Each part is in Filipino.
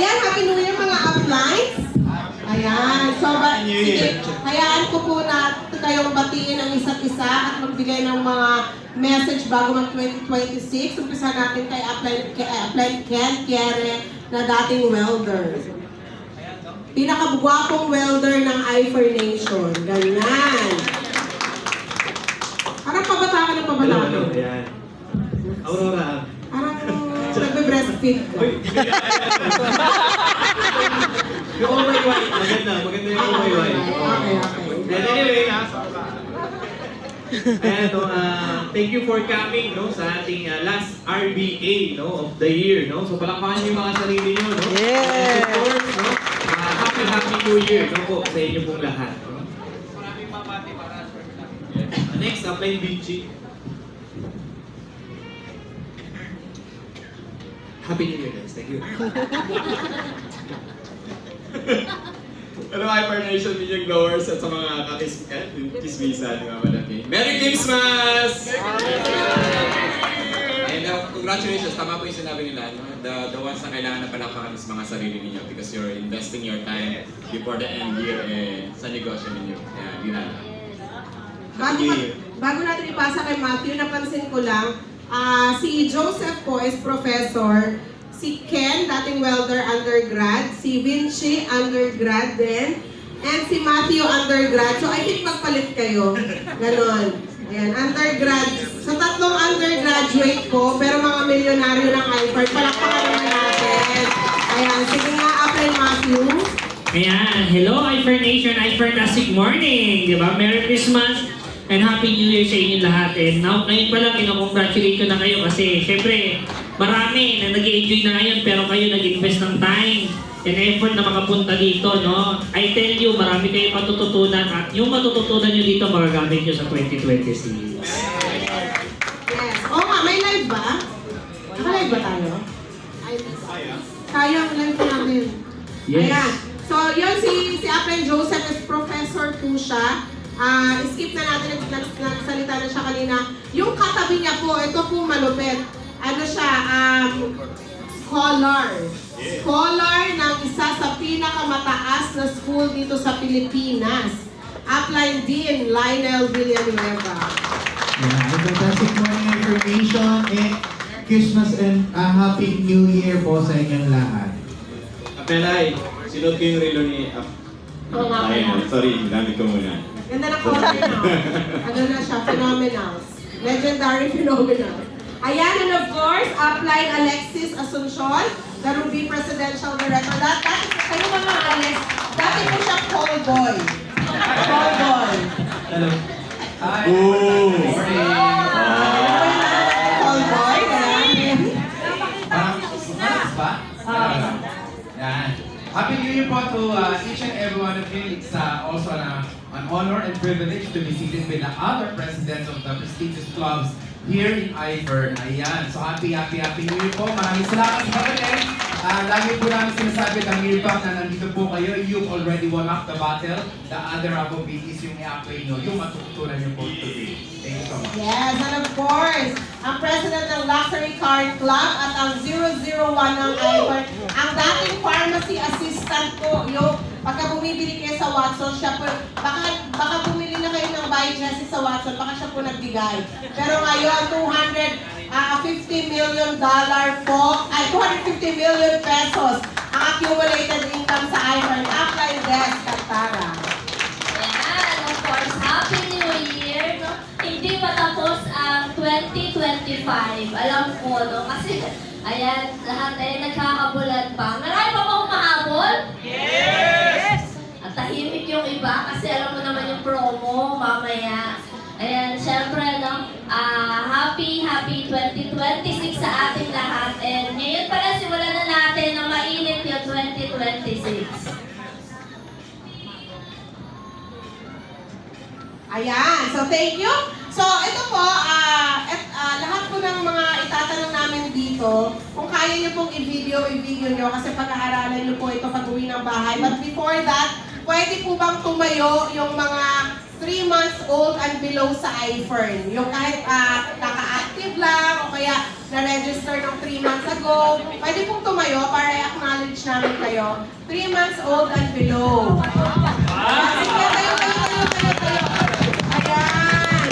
Ayan, Happy New Year mga uplines. Ayan, so sige, hayaan ko po na kayong batiin ang isa't isa at magbigay ng mga message bago mag 2026. Umpisa natin kay upline Ken Kiere na dating welder. Pinakabugwapong welder ng IFER Nation. Ganyan. Parang pabata ka ng pabata. Ayan. Aurora. Parang nagbe-breastfeed ka. Yung umay-way. Maganda yung umay-way. Okay. And anyway, ayan, thank you for coming sa ating last RBA of the year. So palakpakan niyo yung mga sarili niyo. And of course, happy New Year po sa inyo pong lahat. Maraming mamati para sa next, apply Vinci. Happy New Year, guys. Thank you. Hello, IFER Nation, Media Glowers, at sa mga kakismisan, mga malaki. Merry Christmas! And congratulations, tama po yung sinabi nila, no? The ones na kailangan na palakpakan is mga sarili ninyo because you're investing your time before the end year sa negosyo ninyo. Kaya, di na. Bago natin ipasa kay Matthew, napansin ko lang, si Joseph po is professor, si Ken, dating welder undergrad, si Vinci undergrad din, and si Matthew undergrad. So I think magpalit kayo. Ganon. Ayan, undergrad. So tatlong undergraduate ko, pero mga milyonaryo ng IFER. Palakpakan naman natin. Ayan, sige nga, apply Matthew. Ayan, hello IFER Nation, IFER Tasik Morning! Diba? Merry Christmas and Happy New Year sa inyong lahat. And now, ngayon pa lang, congratulate ko na kayo kasi syempre, marami na nag-enjoy na ngayon pero kayo nag-invest ng time and effort na makapunta dito, no? I tell you, marami kayong matututunan at yung matututunan nyo dito, magagamit nyo sa 2026. Yes. Oo nga, may live ba? Naka-live ba tayo? Kaya ang live ko namin. Yes. Ayan. So, yun si Apren Joseph is professor po siya. Skip na natin, nagsalita na siya kanina. Yung katabi niya po, ito po malupit. Ano siya, scholar. Scholar ng isa sa pinakamataas na school dito sa Pilipinas. Upline Dean Lionel Villanueva. Yeah, fantastic morning information and Christmas and Happy New Year po sa inyong lahat. Apelay, sinod ko yung relo ni Oo nga pala. sorry, gamit ko muna. Ganda na color na. Ano na siya, phenomenals. Legendary phenomenals. Ayan, and of course, upline Alexis Asuncion, the Ruby Presidential Director. Kayo mga Alex, dati po siya call boy. Call boy. Hello. Hi. Call boy, ayan. Yan. Happy New Year po to each and every one of you. It's also an honor and privilege to be seated with the other presidents of the prestigious clubs here in IFER. Ayan. So happy New Year po. Maraming salamat sa pagkain. Lagi po namin sinasabi ng year back na nandito po kayo. You've already won up the battle. The other half of it is yung i-apply nyo, yung matututunan nyo po today. Thank you so much. Yes, and of course, ang president ng Luxury Car Club at ang 001 ng IFER, ang dating pharmacy assistant ko, yung pagka bumibili kayo sa Watson, siya po, baka bumili na kayo ng buy Jessie sa Watson, baka siya po nagbigay. Pero ngayon, $250 million po, ay 250 million pesos ang accumulated income sa IFER. Apply Des Cantara. Ayan, of course, Happy New Year, no? Hindi pa tapos ang 2025. Alam ko, no? Kasi, ayan, lahat ay nagkakabulan pa. Marami pa ba humahabol? Yes! At tahimik yung iba kasi alam mo naman yung promo mamaya. Ayan, syempre, no? Happy 2026 sa ating lahat. And ngayon pala, simulan na natin na mainit yung 2026. Ayan, so thank you. So ito po, lahat po ng mga itatanong namin dito, kung kaya nyo pong i-video nyo kasi pag-aaralan nyo po ito pag-uwi ng bahay. But before that, pwede po bang tumayo yung mga 3 months old and below sa IFER? Yung kahit kaka-active active lang o kaya na-register ng 3 months ago, pwede pong tumayo para i-acknowledge namin kayo. 3 months old and below. Sige, tayo. Ayan.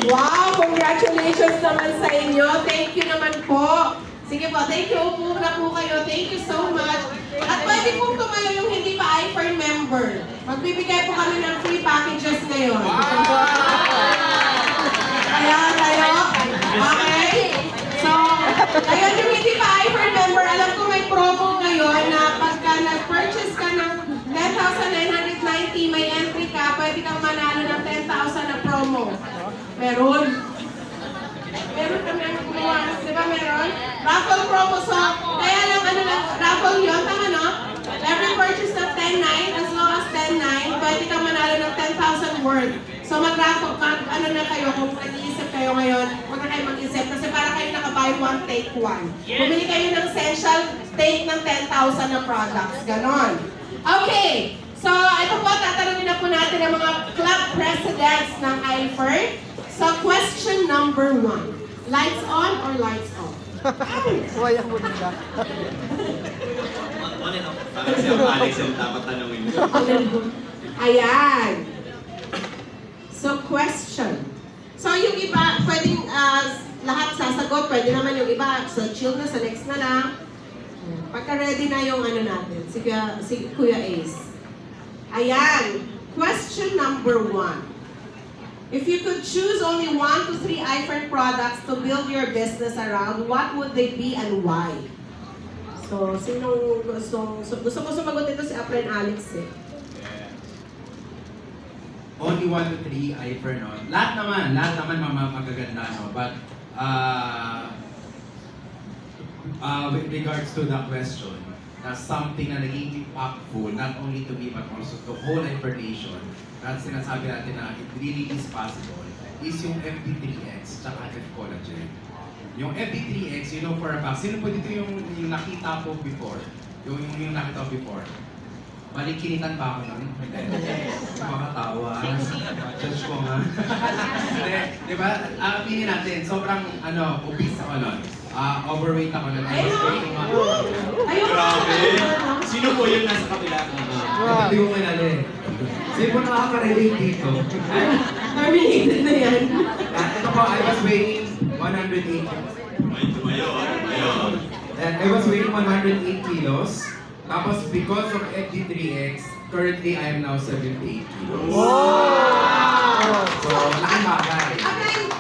Wow, congratulations naman sa inyo. Thank you naman po. Sige po, thank you. Upo na po kayo. Thank you so much. At pwede pong tumayo yung hindi pa iFern member. Magbibigay po kami ng free packages ngayon. Ayan, tayo. Okay? So, ayun yung hindi pa iFern member, alam ko may promo ngayon na pagka nag-purchase ka ng 10,990, may entry ka, pwede kang manalo ng 10,000 na promo. Meron kami ang gumawa. Di ba meron? Raffle promo. So, kaya lang raffle yun. Tama no? Every purchase of 10,900, as long as 10,900, pwede kang manalo ng 10,000 worth. So, mag-raffle, na kayo, kung nag-iisip kayo ngayon, huwag na kayo mag-isip. Kasi para kayo naka-buy one, take one. Bumili kayo ng essential, take ng 10,000 na products. Ganon. Okay. So, ito po, tatanungin na po natin ang mga club presidents ng iFern. So, question number 1. Lights on or lights off? Wayang mo nila. Parang si Alex yung dapat tanongin mo. Ayan. So, question. So, yung iba, pwedeng lahat sasagot. Pwede naman yung iba. So, chill na, sa next na lang. Pagka ready na yung ano natin, si Kuya Ace. Ayan. Question number 1. If you could choose only 1 to 3 iFern products to build your business around, what would they be and why? So, sinong gusto mo sumagot ito si Apren Alex eh. Only 1 to 3 iFern, no? Lahat naman magaganda, no? But, with regards to the question, that's something na naging impactful, not only to me, but also to whole iFern Nation, at sinasabi natin na it really is possible, is yung FB3X, tsaka F-Collagen. Yung FB3X, you know for a fact, sino po dito yung nakita po before? Yung nakita ko before? Malikinitan ba ako nun? Makatawa. Judge ko nga. Di ba? Pinin natin, sobrang obese ako nun. Overweight ako nun. Ayun! Grabe! Sino po yung nasa kabila? Hindi ko kilala eh. Sino po nakaka-relate dito? Terminated na yan. Ito po, I was weighing 108. I was weighing 108 kilos. Tapos because of FG3X, currently I am now 78 kilos. So, laking bagay. Okay,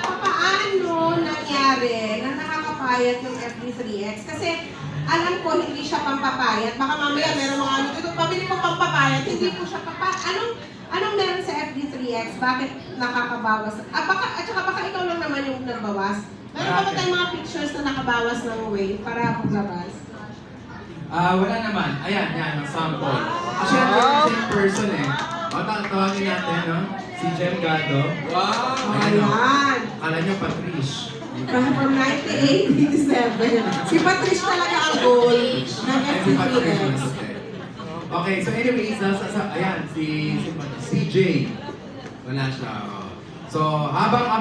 papaano nangyari na nakakapayat yung FD3X? Kasi alam ko hindi siya pampapayat. Baka mamaya meron mga ito, pabili mo pampapayat, hindi po siya papayat. Anong meron sa FD3X? Bakit nakakabawas? At saka baka ikaw lang naman yung nagbawas. Meron ba tayong mga pictures na nakabawas ng weight para paglabas? Wala naman. Ayan, yan, ang sample. Actually, I'm the same person eh. Tawagin natin, no? Si Jem Gado. Wow! Ayan! Kala niyo, Patrice. From 1987. Si Patrice talaga ang goal ng FD3X. Okay, so anyways, ayan, si CJ. Wala siya. So, habang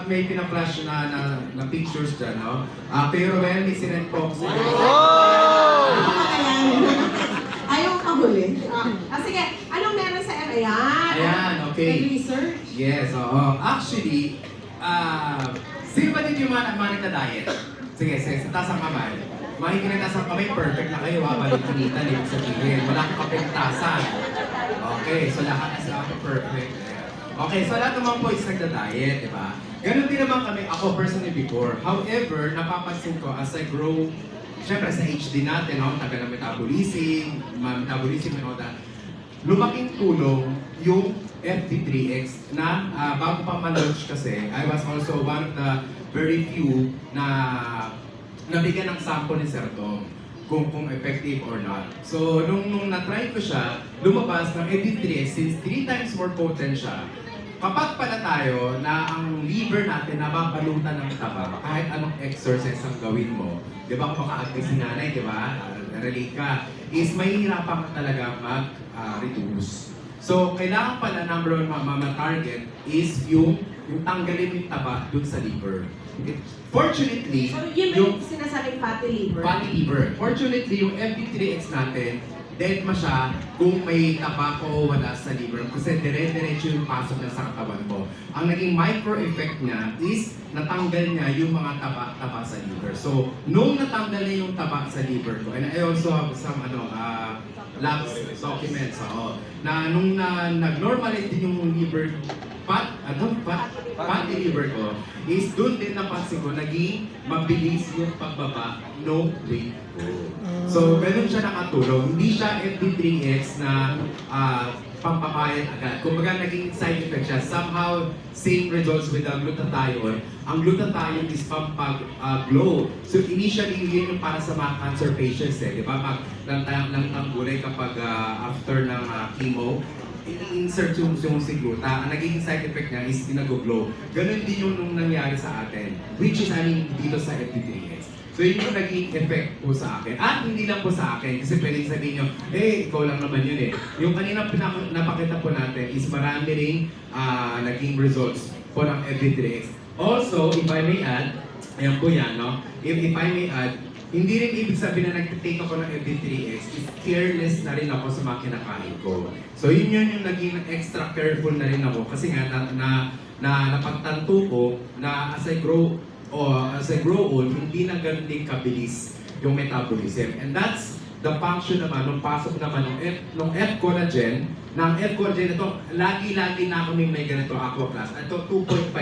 may pina-flash na pictures dyan, no? Pero well, may sinend po ako sa inyo. Ayaw ka huli. Sige, anong meron sa ayan? Ayan, okay. Research? Yes, oo. Actually, sino ba dito yung manik na diet? Sige, sa taas ang kamay. Mahikin na taas ang kamay, perfect na kayo. Balik-kinitan, ibig sabihin. Wala kang kapintasan. Okay, so lahat is perfect. Okay, so lahat naman po is nagda-diet, di ba? Ganun din naman kami, ako personally before. However, napapansin ko as I grow, syempre sa age din natin, no? Tagal na metabolism and all that. Lumaking tulong yung FD3X na bago pa man-launch kasi, I was also one of the very few na nabigyan ng sample ni Sir Tom kung effective or not. So, nung na-try ko siya, lumabas ng FD3X since 3 times more potent siya. Kapag pala tayo na ang liver natin nababalutan ng taba, kahit anong exercise ang gawin mo, di ba kung maka-active si nanay, di ba? Relate ka, is mahihirapan ka talaga mag-reduce. So, kailangan pala number 1 ma-target is yung yung tanggalin yung taba dun sa liver. Fortunately, So, yun ba yung sinasabing fatty liver? fatty liver. Fortunately, yung MD3X natin, dead ma siya kung may taba o wala sa liver kasi dire-diretso yung pasok niya sa katawan ko. Ang naging micro-effect niya is natanggal niya yung mga taba sa liver. So, nung natanggal niya yung taba sa liver ko, and I also have some labs documents na nung nag-normalize din yung liver fatty liver ko, is dun din napansin ko, naging mabilis yung pagbaba no weight ko. So, ganun siya nakatulong. Hindi siya FD3X na pampapayat agad. Kumbaga, naging side effect siya. Somehow, same results with the glutathione. Ang glutathione is pampag-glow. So, initially, yun yung para sa mga cancer patients di ba? Pag lang gulay kapag after ng chemo, i-insert yung si gluta. Ang naging side effect niya is pinag-glow. Ganun din yung nung nangyari sa atin. Which is, dito sa FD3X. So yun yung naging effect po sa akin. At hindi lang po sa akin, kasi pwedeng sabihin nyo, ikaw lang naman yun Yung kanina napakita po natin is marami ring naging results po ng FD3X. Also, if I may add, ayan po yan, no? If I may add, hindi rin ibig sabihin na nag-take ako ng FD3X is careless na rin ako sa mga kinakain ko. So yun yung naging extra careful na rin ako kasi nga napagtanto ko na as I grow old, hindi na ganun din kabilis yung metabolism. And that's the function naman, nung pasok naman ng F-collagen, ng F-collagen ito, lagi-lagi na ako may ganito Aqua Plus. Ito 2.5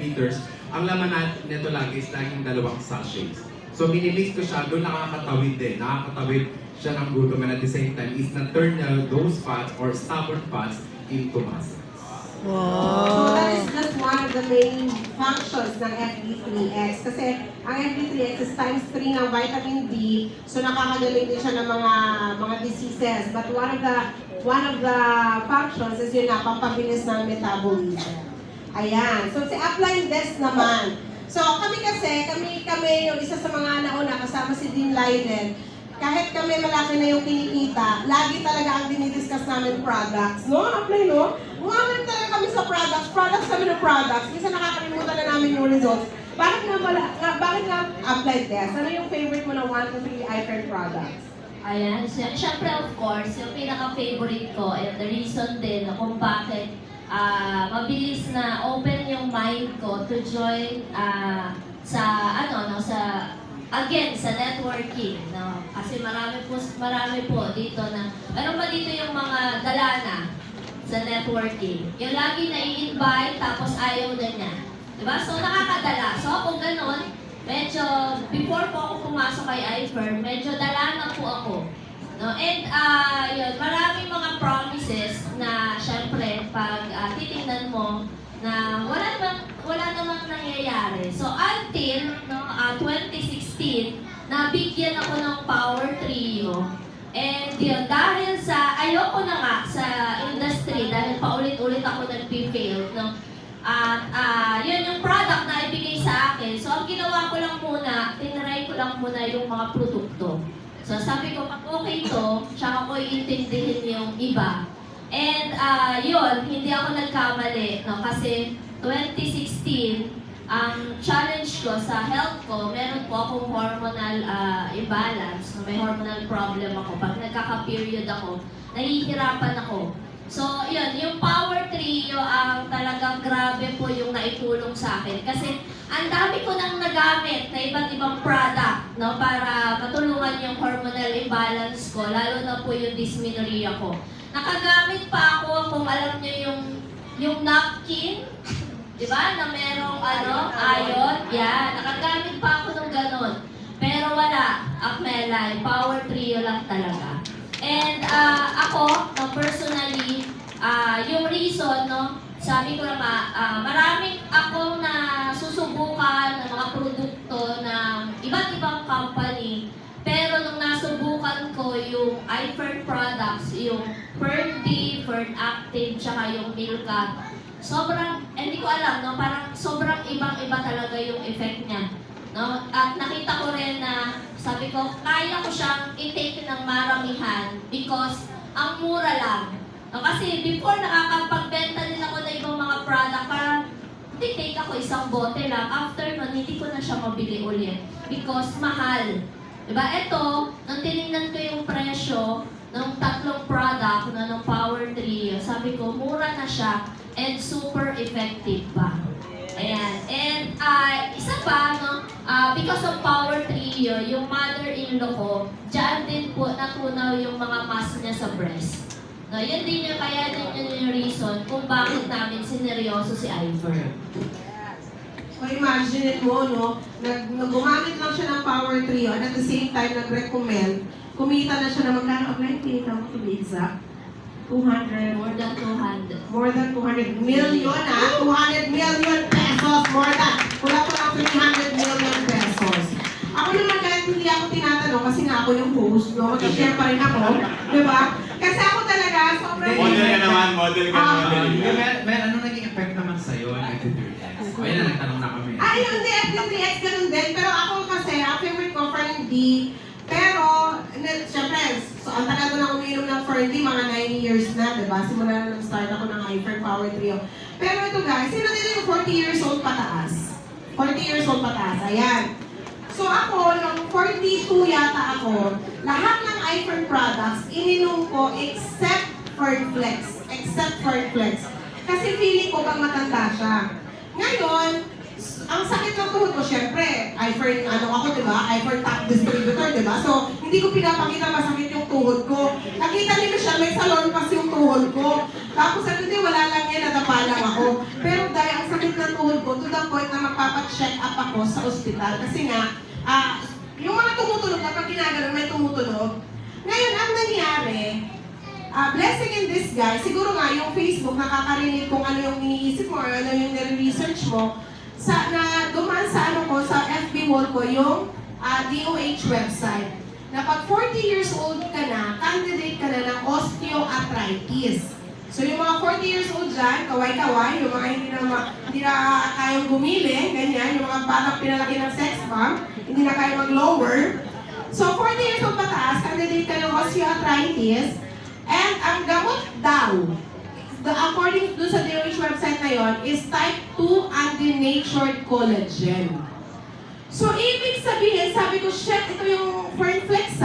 liters. Ang laman nito lagi is laging 2 sachets. So minimix ko siya, doon nakakatawid din. Nakakatawid siya ng gutom and at the same time is na-turn those fats or stubborn fats into muscle. So that is just one of the main functions ng FD3X. Kasi ang FD3X is times 3 ng vitamin D. So nakakagaling din siya ng mga diseases. But one of the functions is yun na, pampabilis ng metabolism. Ayan. So si Upline Desk naman. So kami yung isa sa mga nauna kasama si Dean Leiden. Kahit kami malaki na yung kinikita, lagi talaga ang dinidiscuss namin products. No? Apply, no? Bumaman talaga kami sa products. Products kami ng products. Minsan nakakalimutan na namin yung results. Bakit nga Apply Test? Ano yung favorite mo na 1 to 3 iFair products? Ayan, syempre of course, yung pinaka-favorite ko and the reason din kung bakit mabilis na open yung mind ko to join sa networking, no? Kasi marami po dito na, meron ba dito yung mga dalana sa networking? Yung lagi na i-invite tapos ayaw na niya. Diba? So nakakadala. So ako ganun, medyo, before po ako pumasok kay iFirm, medyo dalana po ako. No? And yun, maraming mga promises na syempre pag titingnan mo na wala namang nangyayari. So until 2016, nabigyan ako ng Power Trio. And yun, dahil sa ayoko na nga sa industry, dahil paulit-ulit ako nag-fail, no? At yun yung product na ibigay sa akin. So ang ginawa ko lang muna, tinry ko lang muna yung mga produkto. So sabi ko, pag okay to, tsaka ko iintindihin yung iba. And yun, hindi ako nagkamali, no? Kasi 2016, ang challenge ko sa health ko, meron po akong hormonal imbalance, no? May hormonal problem ako. Pag nagkaka-period ako, nahihirapan ako. So, yun, yung Power Trio ang talagang grabe po yung naitulong sa akin. Kasi ang dami ko nang nagamit na iba't ibang product, no, para matulungan yung hormonal imbalance ko, lalo na po yung dysmenorrhea ko. Nakagamit pa ako, kung alam niyo yung napkin, di ba, na merong iron, yan, nakagamit pa ako ng ganon. Pero wala, Acmelai, Power Trio lang talaga. And ako, personally, yung reason, no, sabi ko naman, maraming akong nasusubukan ng mga produkto ng iba't ibang company. Pero nung nasubukan ko yung iFern products, yung Fern D, Fern Active, tsaka yung Milka, sobrang, hindi ko alam, no, parang sobrang ibang-iba talaga yung effect niya. No? At nakita ko rin na, sabi ko, kaya ko siyang i-take ng maramihan because ang mura lang. No, kasi before nakakapagbenta din ako ng ibang mga product, parang take ako isang bote lang. After nun, hindi ko na siya mabili ulit. Because mahal. Diba? Ito, nung tinignan ko yung presyo ng tatlong product na ng Power Trio, sabi ko, mura na siya and super effective pa. Ayan. And isa pa, no, because of Power Trio, yung mother-in-law ko, dyan din po natunaw yung mga mass niya sa breast. No, yun din yung kaya din yun yung reason kung bakit namin sineryoso si Ivor. So imagine mo, no, gumamit lang siya ng Power Trio and at the same time nag-recommend, kumita na siya na magkano online, kinita mo to be exact? 200. More than 200. More than 200 million, 200 million pesos, more than. Wala po lang 300 million pesos. Ako naman kahit hindi ako tinatanong kasi nga ako yung host, no? Mag-share pa rin ako, di ba? Kasi ako talaga, sobrang... Model ka naman, model ka naman. Mel, ano naging effect naman sa'yo ng FB3X? O yan na, nagtanong na kami. Ay, hindi, FB3X ganun din. Pero ako kasi, ang favorite ko, Ferndi. Pero, syempre, so, ang tagal ko na umiinom ng Ferndi, mga 9 years na, diba? Simula na nag-start ako ng Hyper Power Trio. Pero ito guys, sino dito yung 40 years old pataas? 40 years old pataas, ayan. So ako, nung 42 yata ako, lahat ng Hyper products, ininom ko except Ferdflex. Except Ferdflex. Kasi feeling ko pag matanda siya. Ngayon, ang sakit ng tuhod ko, syempre, ako, diba? Top distributor, diba? So, hindi ko pinapakita masakit yung tuhod ko. Nakita niyo siya, may salon kasi yung tuhod ko. Tapos sabi ko, wala lang yan, nadapa lang ako. Pero dahil ang sakit ng tuhod ko, to the point na magpapacheck up ako sa ospital. Kasi nga, yung mga tumutunog, kapag ginaganon, may tumutunog. Ngayon, ang nangyari, blessing in disguise, siguro nga yung Facebook nakakarinig kung ano yung iniisip mo or ano yung nire-research mo, na dumaan sa sa FB wall ko yung DOH website. Na pag 40 years old ka na, candidate ka na ng osteoarthritis. So yung mga 40 years old dyan, kaway-kaway, yung mga hindi na kayang gumili, ganyan, yung mga batang pinalaki ng sex bomb, hindi na kayang mag-lower. So 40 years old pataas, candidate ka ng osteoarthritis, and ang gamot daw, according to sa DOH website na yon, is type 2 undenatured collagen. So, ibig sabihin, sabi ko, shit, ito yung Fernflex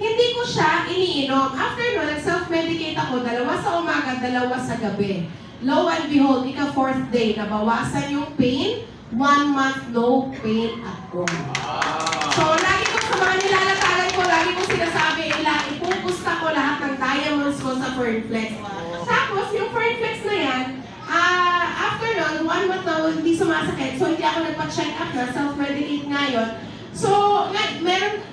Hindi ko siya iniinom. After no, nag-self-medicate ako, 2 sa umaga, 2 sa gabi. Lo and behold, ika-4th day, nabawasan yung pain, 1 month no pain at all. So, lagi ko sa mga nilalatagan ko, lagi ko sinasabi, ipupusta ko lahat ng diamonds ko sa Fernflex. Tapos, yung Fernflex na yan, after nun, 1 month na hindi sumasakit, so hindi ako nagpa-check up na, self-medicate nga yun. So,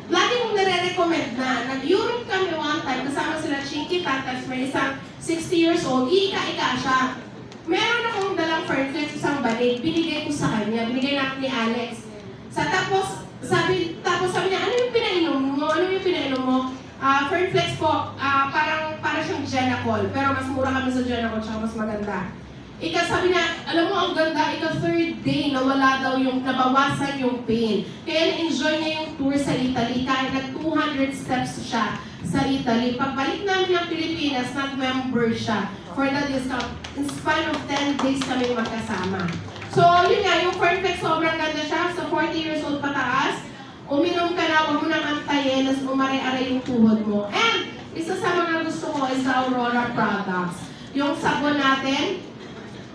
lagi kong nare-recommend na, nag-Europe kami one time, kasama sila Chinky Tatas, may isang 60 years old, iika-ika siya. Meron akong dalang Fernflex, isang banig, binigay ko sa kanya, binigay natin ni Alex. Tapos sabi niya, ano yung pinainom mo? Fernflex po, para siyang Genacol, pero mas mura kami sa Genacol, tsaka mas maganda. Sabi niya, alam mo ang ganda, 3rd day, nawala daw nabawasan yung pain. Kaya na-enjoy niya yung tour sa Italy, kahit nag 200 steps siya sa Italy. Pagbalik namin ng Pilipinas, nag-member siya for the discount. In span of 10 days kami magkasama. So, yun nga, yung Fernflex sobrang ganda siya, sa 40 years old pataas. Uminom ka na, huwag mo nang antayin, nas umare-are yung tuhod mo. And, isa sa mga gusto ko is the Aurora products. Yung sabon natin,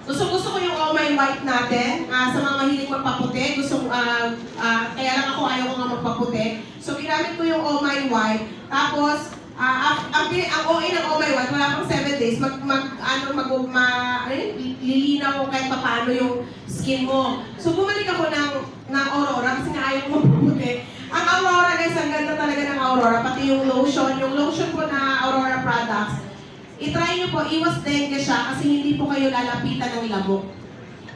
gusto ko yung Oh My White natin. Sa mga mahilig magpaputi, kaya lang ako ayaw ko nga magpaputi. So, ginamit ko yung Oh My White. Tapos, ang OA ng Oh My White, wala pang 7 days, lilinaw ko kahit paano yung skin mo. So, bumalik ako ng Aurora kasi nga ayaw ko magpaputi. Ang Aurora guys, ang ganda talaga ng Aurora, pati yung lotion ko na Aurora products. I-try nyo po, iwas dengue siya kasi hindi po kayo lalapitan ng lamok.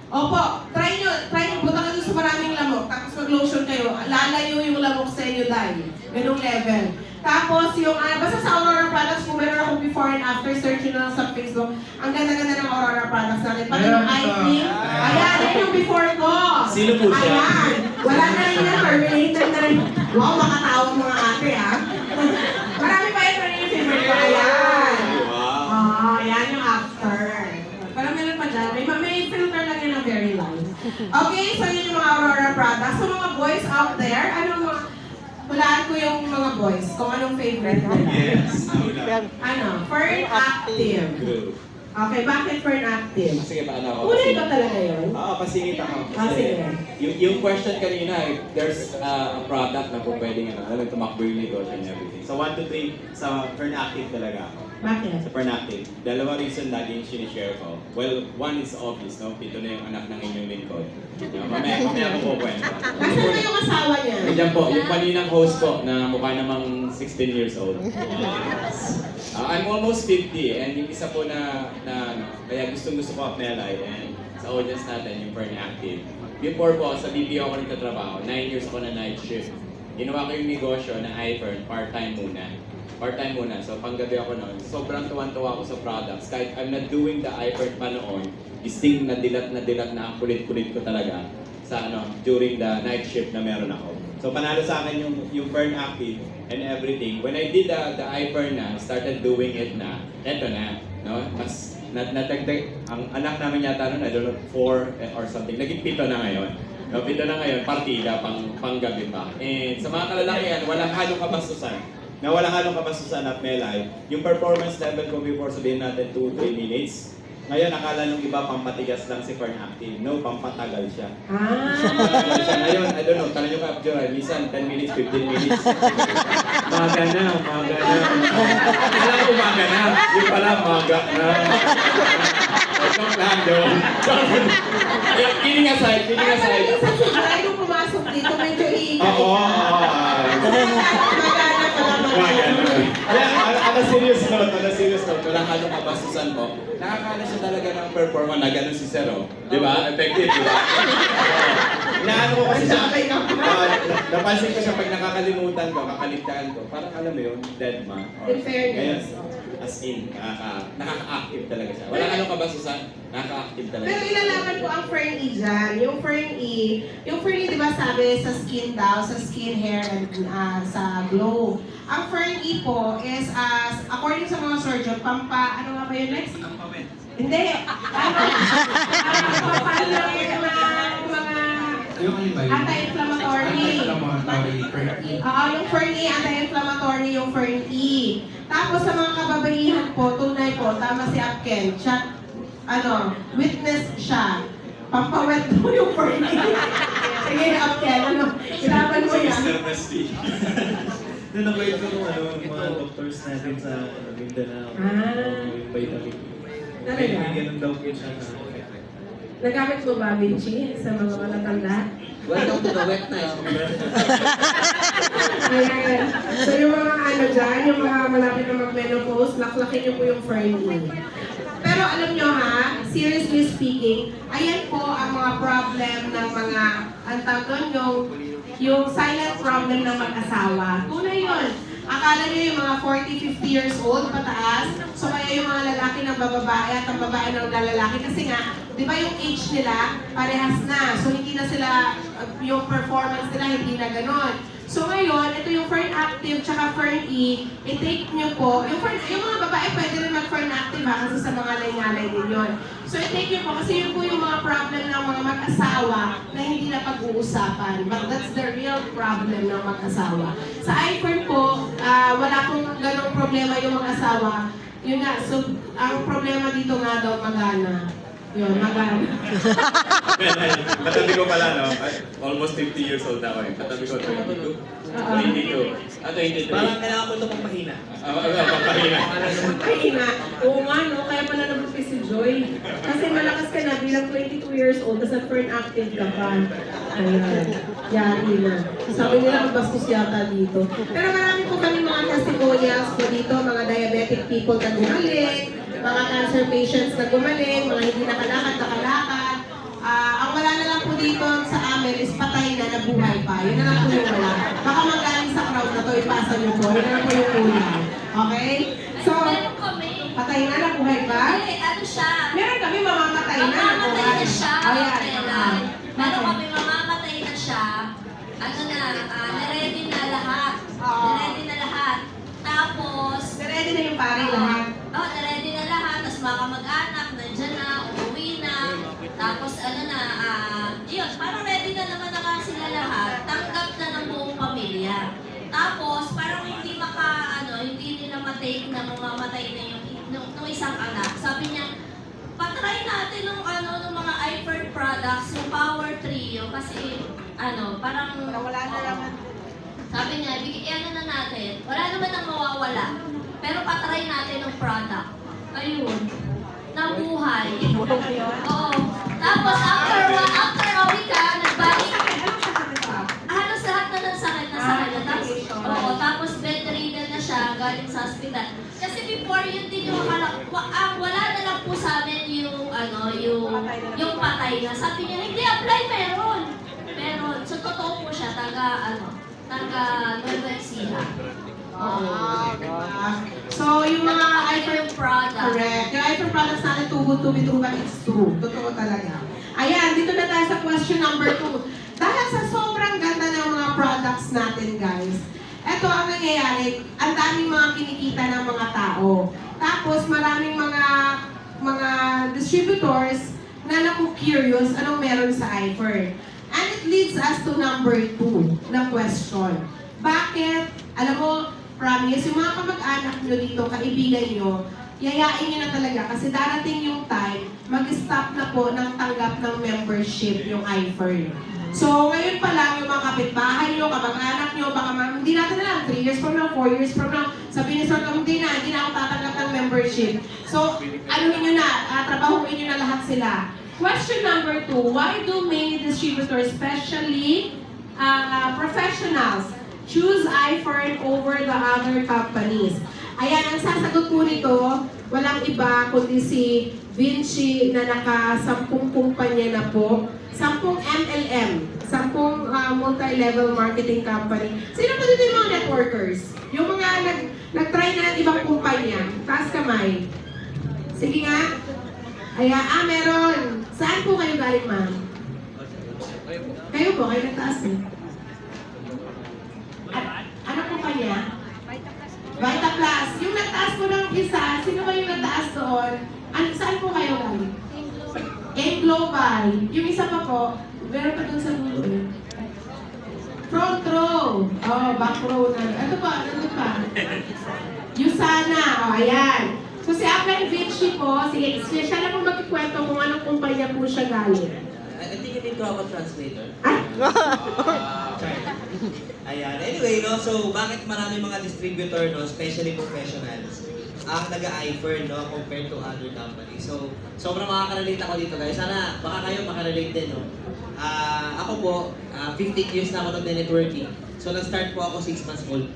Opo, try nyo, punta kayo sa maraming lamok, tapos mag-lotion kayo, lalayo yung lamok sa inyo dahil, ganung level. Tapos yung, basta sa Aurora products, kung meron akong before and after, search nyo na lang sa Facebook, ang ganda-ganda ng Aurora products natin. Pati yung eye cream, ayan, yun yung before ko. Sino po siya? Ayan, wala na rin na, terminated na rin. Wow, makatawag mga ate, Marami pa yung favorite ko, ayan. Okay, so yun yung mga Aurora products. So mga boys out there, hulaan ko yung mga boys, kung anong favorite nila. Yes. Fern Active. True. Okay, bakit Fern Active? Sige ba, ano? Kulay ba talaga yun? Oo, pasingit ako. Ah, sige. Yung question kanina, there's a product na po pwedeng tumakbo yung negosyo and everything. So 1 to 3 sa Fern Active talaga ako. Bakit? Sa Fern Active, dalawa reason lagi yung sinishare ko. Well, one is obvious, no? Pito na yung anak ng inyong lingkod. Mamaya ko po kwento. Nasaan na yung asawa niya? Nandiyan po, yung kaninang host ko na mukha namang 16 years old. I'm almost 50 and yung isa po na kaya gusto ko apply and sa audience natin yung Fern Active. Before po, sa BPO ako nagtatrabaho, 9 years ako na night shift. Ginawa ko yung negosyo na iFern, part-time muna. Part-time muna, so panggabi ako noon. Sobrang tuwan-tuwa ako sa products. Kahit I'm not doing the iFern pa noon, isting na dilat na ang kulit-kulit ko talaga sa during the night shift na meron ako. So panalo sa akin yung Fern Active and everything. When I did the iFern na, started doing it na, eto na, no? Mas natagdag, ang anak namin yata noon, I don't know, 4 or something. Naging 7 na ngayon. No, 7 na ngayon, partida, panggabi pa. And sa mga kalalakihan, walang halong kabastusan. Na walang halong kabastusan at Melay. Yung performance level ko before, sabihin natin 2-3 minutes. Ngayon, akala nung iba, pampatigas lang si Fern Active. No, pampatagal siya. Pampatagal siya. Ngayon, I don't know, tanong yung capture, minsan 10 minutes, 15 minutes. Umaga na. Alam ko umaga na. Yung pala, umaga na. Joke lang, joke. Kidding aside. Minsan si Jai nung pumasok dito, medyo iingay. Oo. Magana pala. On a serious note, walang halong kabastusan mo. Nakakala siya talaga ng performance na gano'n si Zero. Di ba? Effective, di ba? Inaano ko kasi siya. Napansin ko siya pag nakakalimutan ko, kakaligtaan ko. Parang alam mo yun, dead ma. In fairness. Ngayon, as in, nakaka-active talaga siya. Walang halong kabastusan, nakaka-active talaga Pero siya. ilalaman ko ang Fern E dyan. Yung Fern E, di ba sabi sa skin daw, sa skin, hair, and sa glow. Ang Fern E po is, according sa mga surgeon, ano nga ba yun next? Hindi. Pampano yung mga Yung ano ba yun? anti-inflammatory. Anti-inflammatory, Fern E. Yung Fern E, anti-inflammatory yung Fern E. Tapos sa mga kababaihan po, tunay po, tama si Apken, siya, witness siya. Pampawet mo yung Fern E. Sige, Apken, ilaban mo yan. Doon na-wait ko nung mga doctors natin sa Mindanao. Yung vitamin E. Talaga? May ganun daw po siya na Nagamit mo ba, Vinci, sa mga matatanda? Welcome to the wet night. Ayan. So yung mga dyan, yung mga malapit na mag-menopause, laklakin niyo po yung Fern E. Pero alam nyo ha, seriously speaking, ayan po ang mga problem ng mga, ang tawag doon, yung silent problem ng mag-asawa. Tunay yun. Akala nyo yung mga 40, 50 years old, pataas, so kaya yung mga lalaki ng bababae at ang babae ng lalaki. Kasi nga, di ba yung age nila, parehas na. So hindi na sila, yung performance nila hindi na ganon. So ngayon, ito yung Fern Active tsaka Fern E, i-take nyo po. Yung mga babae pwede rin mag-Fern Active ha, kasi sa mga lay-nalay din yun. So i-take nyo po, kasi yun po yung mga problem ng mga mag-asawa na hindi na pag-uusapan. But that's the real problem ng mag-asawa. Sa iFern po, wala pong ganong problema yung mag-asawa. Yun nga, so ang problema dito nga daw magana. Yun, magana. Katabi ko pala, no? Almost 50 years old ako eh. Katabi ko 22. 22. 23. parang kailangan mo ito pagpahina. Pagpahina. Mahina. Oo nga, no? Kaya pala nabukti si Joy. Kasi malakas ka na bilang 22 years old, tapos Fern Active ka pa. Ayan. Yari na. Sabi nila magbastos yata dito. Pero marami po kami mga testimonials po dito, mga diabetic people na gumaling, mga cancer patients na gumaling, mga hindi nakalakad. Ang wala na lang po dito sa amin is patay na nabuhay pa. Yun na lang po yung wala. Baka magaling sa crowd na to, ipasa niyo po. Yun na lang po yung kulang. Okay? So, Meron kami. patay na, nabuhay ba? Hindi, ano siya? Meron kami mamamatay na. Mamamatay na siya. Ayan. Kailan? Meron kami mamamatay na siya. Naready na lahat. Naready na lahat. Tapos, Ready na yung pare lahat. naready na lahat. Tapos mga kamag-anak, nandiyan na, uuwi na. Tapos mistake na mamamatay na nung isang anak. Sabi niya, patry natin nung mga iPhone products, yung Power Trio, kasi parang Wala na naman. sabi niya, bigyan na natin. Wala naman ang mawawala. Pero patry natin ng product. Ayun. Nabuhay. Oo. Tapos after a week, nagbalik. Halos lahat na ng sakit na sa kanya. Tapos bedridden na siya galing sa hospital. Kasi before yun din yung wala na lang po sa amin yung patay na. Sabi niya, hindi apply, meron. So totoo po siya, taga Nueva Ecija. So, yung mga iPhone product. correct. Yung iPhone products natin, tubo-tubi-tubi, it's true. Totoo talaga. Ayan, dito na tayo sa question number 2. Dahil sa sobrang ganda ng mga products natin, guys, eto ang nangyayari, ang daming mga kinikita ng mga tao. Tapos, maraming mga distributors na naku-curious anong meron sa iPhone. And it leads us to number 2 na question. Bakit, alam mo, promise, yung mga kamag-anak nyo dito, kaibigan nyo, yayain nyo na talaga kasi darating yung time, mag-stop na po ng tanggap ng membership yung iFern. So, ngayon pa lang yung mga kapitbahay nyo, kamag-anak nyo, baka hindi natin alam, 3 years from now, 4 years from now, sabihin nyo sa hindi na ako tatanggap ng membership. So, anuhin nyo na, trabahuin nyo na lahat sila. Question number 2, why do many distributors, especially professionals, choose iFern over the other companies? Ayan, ang sasagot po nito, walang iba kundi si Vinci na naka-10 kumpanya na po, 10 MLM, 10 multi-level marketing company. Sino pa dito yung mga networkers? Yung mga nag-try na ng ibang kumpanya. Taas kamay. Sige nga. Ayan, meron. Saan po kayo galing, ma'am? Kayo po, kayo nagtaas eh. Ano po kanya? Vita Plus. Yung nagtaas po ng isa, sino ba yung nagtaas doon? Saan po kayo galing? M Global. Yung isa pa po, meron pa doon sa dulo. Front row. Oh, back row na. Ano pa? Ano pa? Yusana. Oh, ayan. So si Apple Vinci po, siya na po magkikwento kung anong kumpanya po siya galing. I think you need to have a translator. Ay! Ayan. Anyway, no, so bakit marami mga distributor, no, especially professionals, ang nag-iFern, no, compared to other companies. So, sobrang makaka-relate ako dito, guys. Sana baka kayo makarelate din, no. Ako po, 15 years na ako nag-networking. So, nag-start po ako 6 months old.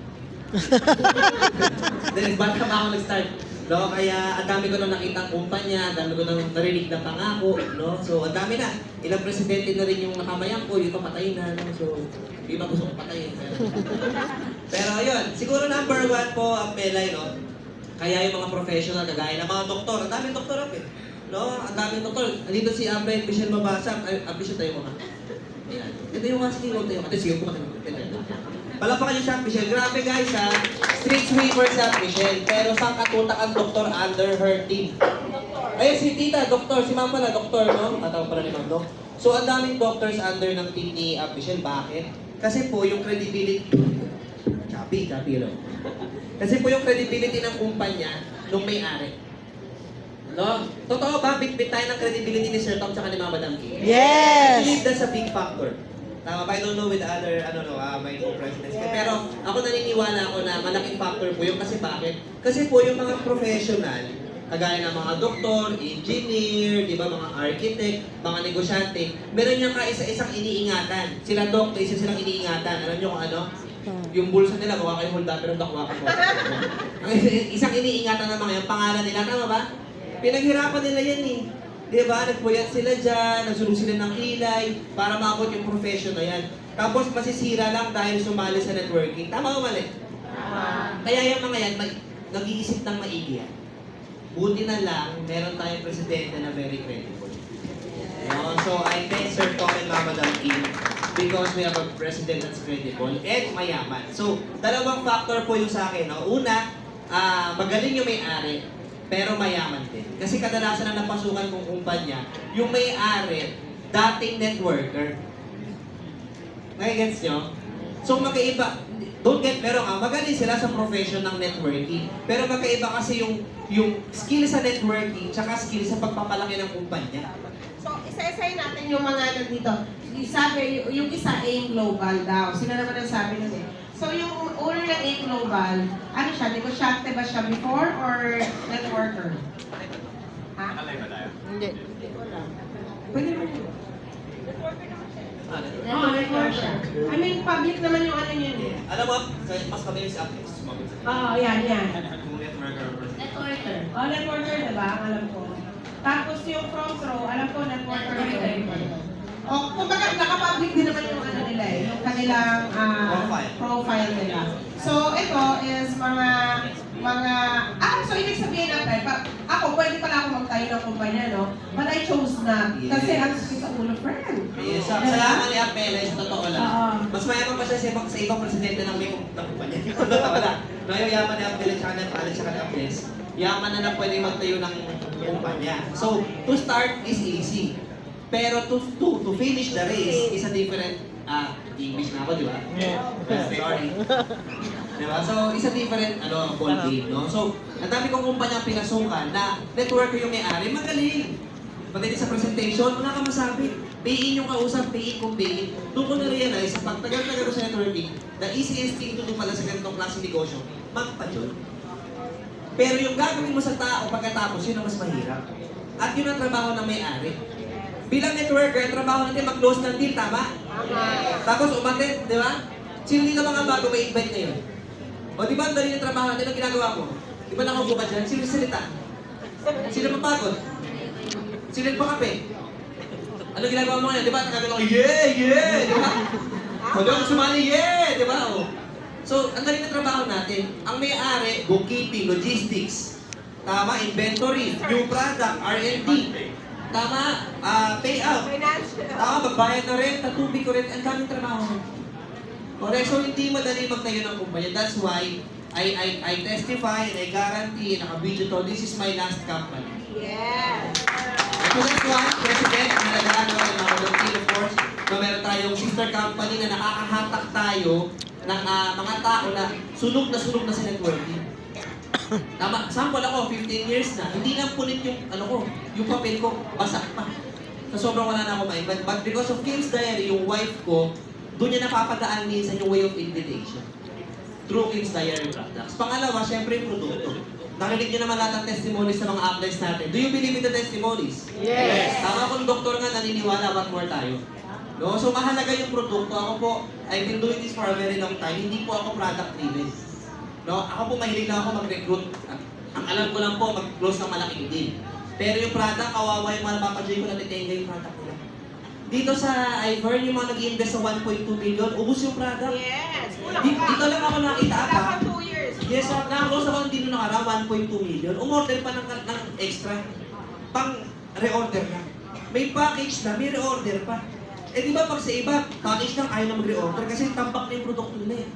Then, bata pa ako nag-start. No, kaya ang dami ko nang nakitang kumpanya, ang dami ko nang narinig na pangako, no? So, ang dami na. Ilang presidente na rin yung nakamayan ko, yung papatay na, no? So, hindi ba gusto kong patayin? Pero ayun, siguro number 1 po ang Pelay, no? Kaya yung mga professional, kagaya ng mga doktor, ang daming doktor up no? Ang daming doktor. Andito si Abel Michelle Mabasa. Michelle tayo mo ka. Ayan. Ito yung mga sige, tayo. Ate, sige, pumatay mo. Palapakan niyo siya, Michelle. Grabe guys ha. Street sweeper siya, Michelle. Pero saan katutak ang doktor under her team? Ayun, si tita, doktor. Si mama na, doktor, no? Tatawag pala ni ma'am, no? So, ang daming doctors under ng team ni Michelle. Bakit? Kasi po, yung credibility... Chappy, no? Kasi po yung credibility ng kumpanya nung may-ari. No? Totoo ba? Bit tayo ng credibility ni Sir Tom tsaka ni Mama Madam King? Yes! I believe that's a big factor. Tama ba? I don't know with other, my co-presidents. Pero ako naniniwala ako na malaking factor po yun. Kasi bakit? Kasi po yung mga professional, kagaya ng mga doktor, engineer, di ba, mga architect, mga negosyante, meron niyang kaisa-isang iniingatan. Sila doktor, isa silang iniingatan. Alam niyo kung ano? Yung bulsa nila, gawa kayo hold up, pero gawa ka po. Isang iniingatan ng mga yan, pangalan nila, tama ba? Pinaghirapan nila yan eh. Di ba? Nagpuyat sila dyan, nagsulong sila ng kilay, para maabot yung profession na yan. Tapos masisira lang dahil sumali sa networking. Tama o mali? Kaya yung mga yan, nag-iisip ng maigi yan. Buti na lang, meron tayong presidente na very credible. No? So I thank Sir Tom and Mama Madam King because we have a president that's credible and mayaman. So, dalawang factor po yung sa akin. No? Una, magaling yung may-ari, pero mayaman din. Kasi kadalasan na napasukan kong kumpanya, yung may-ari, dating networker. Nagigets nyo? So, magkaiba. don't get me wrong, magaling sila sa profession ng networking. Pero magkaiba kasi yung skill sa networking tsaka skill sa pagpapalaki ng kumpanya. So, isa-isahin natin yung mga ano dito. Sabi, yung isa AIM Global daw. Sino naman ang sabi nun eh. So, yung owner ng AIM Global, ano siya? Negosyante ba siya before or networker? Ha? Hindi. Pwede naman yun. Oo, networker. I mean, public naman yung ano yun eh. Alam mo, mas mabilis updates. Oo, yan. Networker. Oh, networker, diba? Ang alam ko. Tapos yung front row, alam ko networker rin. O, kumbaga, nakapublic din naman yung ano nila eh, yung kanilang profile nila. So, ito is so ibig sabihin natin, ako, pwede pala ako magtayo ng kumpanya, no? But I chose not. Kasi ang sakit sa ulo, friend. Yes, sa yaman ni Apela, sa totoo lang. Oo. Mas mayaman pa siya sa ibang presidente ng may kumpanya. Wala. No, yung yaman ni Apela, tsaka ni Apela, tsaka ni Aples. Yaman na pwede magtayo ng kumpanya. So, to start is easy. Pero to finish the race is a different, English na ako, di ba? Sorry. Diba? So, is a different, ball game, no? So, ang dami kong kumpanya pinasukan na networker yung may-ari, magaling. Pati sa presentation, wala kang masabi. Payin yung kausap, payin kung payin. Doon ko na-realize, pag tagal-tagal sa networking, the easiest thing to do pala sa ganitong klase negosyo, magpa-join. Pero yung gagawin mo sa tao pagkatapos, yun ang mas mahirap. At yun ang trabaho ng may-ari. Bilang networker, ang trabaho natin mag-close ng deal, tama? Tapos umattend, di ba? Sino dito mga bago may invite ngayon? O di ba ang dali ng trabaho natin, ang ginagawa mo? Di ba nakaupo ka dyan? Sino salita? Sino mapagod? Sino nagpakape? Ano ginagawa mo ngayon? Di ba? Nakagano ko, yeah! Di ba? O di ba? Sumali, yeah! Di ba? O. So, ang dali ng trabaho natin. Ang may-ari, bookkeeping, logistics. Tama, inventory, new product, R&D. Tama, payout. Tama, magbayad na rent, tubig ko rent. Ang daming trabaho. Correct, so hindi madali magtayo ng kumpanya. That's why I testify and I guarantee, naka-video to, this is my last company. Yes. So that's why, President, nalagaan naman ng mga Team of course, na meron tayong sister company na nakakahatak tayo ng mga tao na sunog na sa networking. Tama, sample ako, 15 years na, hindi lang punit yung, yung papel ko, basak pa. So sobrang wala na ako ma-invite. But because of Kim's Diary, yung wife ko, doon niya napapadaan minsan yung way of invitation. Through Kim's Diary products. Pangalawa, syempre yung produkto. Narinig niyo naman lahat ng testimonies sa mga updates natin. Do you believe in the testimonies? Yes. Tama kung doktor nga naniniwala, what more tayo? No? So mahalaga yung produkto. Ako po, I've been doing this for a very long time. Hindi po ako product driven. No? Ako po mahilig na ako mag-recruit. Ang alam ko lang po, mag-close ng malaking deal. Pero yung product, kawawa yung mga napapadyoy ko na titenga yung product nila. Dito sa Ivern, yung mga nag-i-invest sa 1.2 million, ubus yung product. Yes. Dito lang ako nakita Dapat 2 years. Yes, nakaklose ako dito nakara, 1.2 million. Umorder pa ng extra. Pang reorder na. May package na, may reorder pa. Eh di ba pag sa iba, package lang ayaw na mag-reorder kasi tambak na yung produkto nila eh.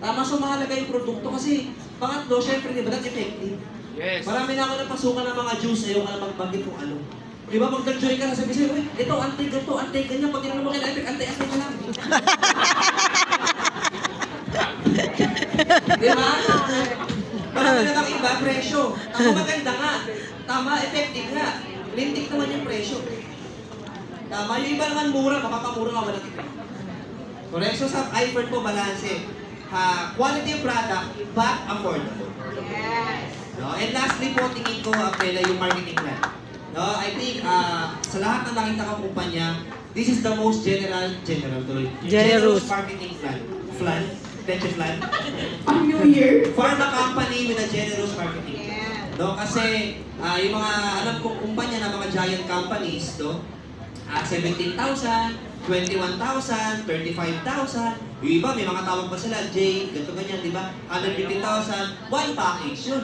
Tama, so mahalaga yung produkto kasi pangatlo, syempre di ba, that's effective. Yes. Marami na ako napasukan ng mga juice, ayaw ka na magbanggit kung ano. Di ba, pag nag-join ka, sabi sa'yo, ito, antay ganito, antay ganyan, pag tinanong mo kay Epic, antay ka lang. Di ba? Marami na kang iba, presyo. Ako maganda nga. Tama, effective nga. Lintik naman yung presyo. Tama, yung iba naman mura, mapapamura ka walang iba. Correct? So sa iPhone po, balance. Quality of product, but affordable. Yes. No? And lastly po, tingin ko, Apela, yung marketing plan. No, I think sa lahat ng nakita kong kumpanya, this is the most generous marketing plan. Leche plan. New Year. For the company with a generous marketing. Yes. No, kasi yung mga alam kong kumpanya na mga giant companies, no? 17,000, 21,000, 35,000. Yung iba, may mga tawag pa sila, J, ganito ganyan, di ba? 150,000, one package yun.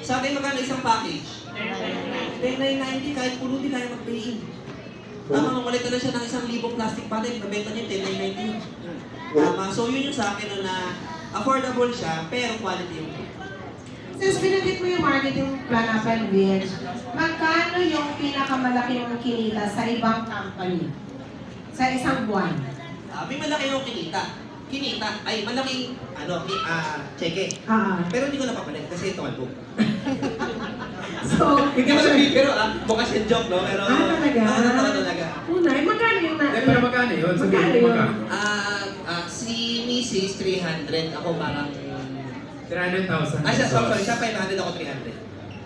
Sa atin, magkano isang package? 10,990, kahit puno din kaya mag-pay-in. Tama, nung malita na siya ng 1,000 plastic pallet, nabenta niya 10,990 yun. Tama, so yun yung sa akin na affordable siya, pero quality yung Since binanggit mo yung marketing plan na Vince, magkano yung pinakamalaki yung kinita sa ibang company? Sa isang buwan? may malaki yung kinita. kinita, ay malaking, cheque. Ah. Pero hindi ko napapalit kasi tumalbo. So, Hindi ko sabihin, pero bukas yung joke, no? Pero, talaga? totoo talaga. Unay, magkano yung na... Pero magkano yun? Sabihin Magkano mo yun? magkano? Si Mrs. 300, ako parang... 300,000 Ay, siya, pesos. sorry, siya 500, ako 300.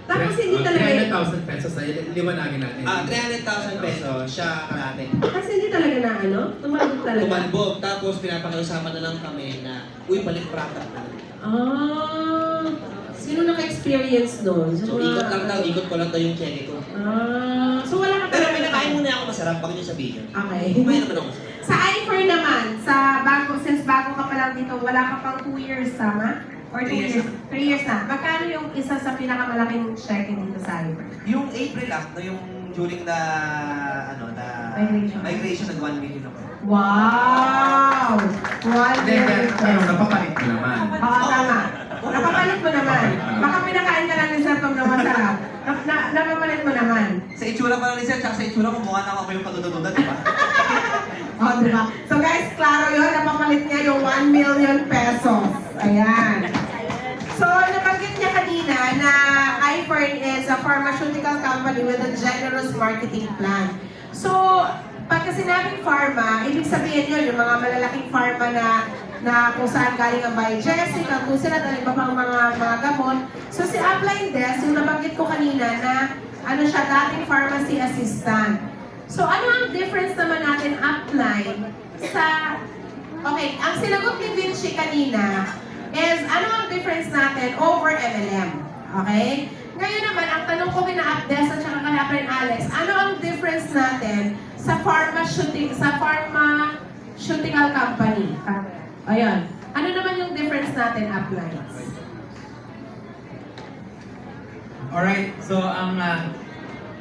Tapos hindi talaga... 300,000 pesos ay liwanagin natin. 300,000 pesos, siya kalate. Kasi hindi talaga na ano? Tumalbog talaga. Tumalbog, tapos pinapakiusapan na lang kami na, uy, balik product na. Ah, sino naka-experience doon? So, ikot lang daw, ikot ko lang daw yung cheque ko. Ah, so wala ka Pero talaga. pinakain muna ako masarap, pag nyo sabihin. Okay. Kumain naman ako. Sa iFer naman, since bago ka pa lang dito, wala ka pang 2 years, tama? Or 2 3 years years? 3 years na. Magkano yung isa sa pinakamalaking check dito sa iFer? Yung April no, yung during the, migration, nag 1 million ako. Wow! 1 Then, million. napapalit mo naman. Oo, tama. Napapalit mo naman. Baka pinakain ka lang ni Sir Tom na masarap. Napapalit mo naman. Sa itsura pa lang ni Sir, tsaka sa itsura ko, mukha na ako yung patututugan, di ba? Oh, diba? So guys, klaro yun. Napapalit niya yung 1 million pesos. Ayan. So, nabanggit niya kanina na iFern is a pharmaceutical company with a generous marketing plan. So, pagka sinabing pharma, ibig sabihin yun, yung mga malalaking pharma na kung saan galing ang Biogesic, ang kung sila iba pang mga gamot. So, si Upline Desk, yung nabanggit ko kanina na ano siya, dating pharmacy assistant. So, ano ang difference naman natin Upline sa... Okay, ang sinagot ni Vinci kanina is ano ang difference natin over MLM. Okay? Ngayon naman, ang tanong ko kina Updesk at saka kay Upline Alex, ano ang difference natin sa pharmaceutical company? Ayan. Ano naman yung difference natin, Upline? Alright, so ang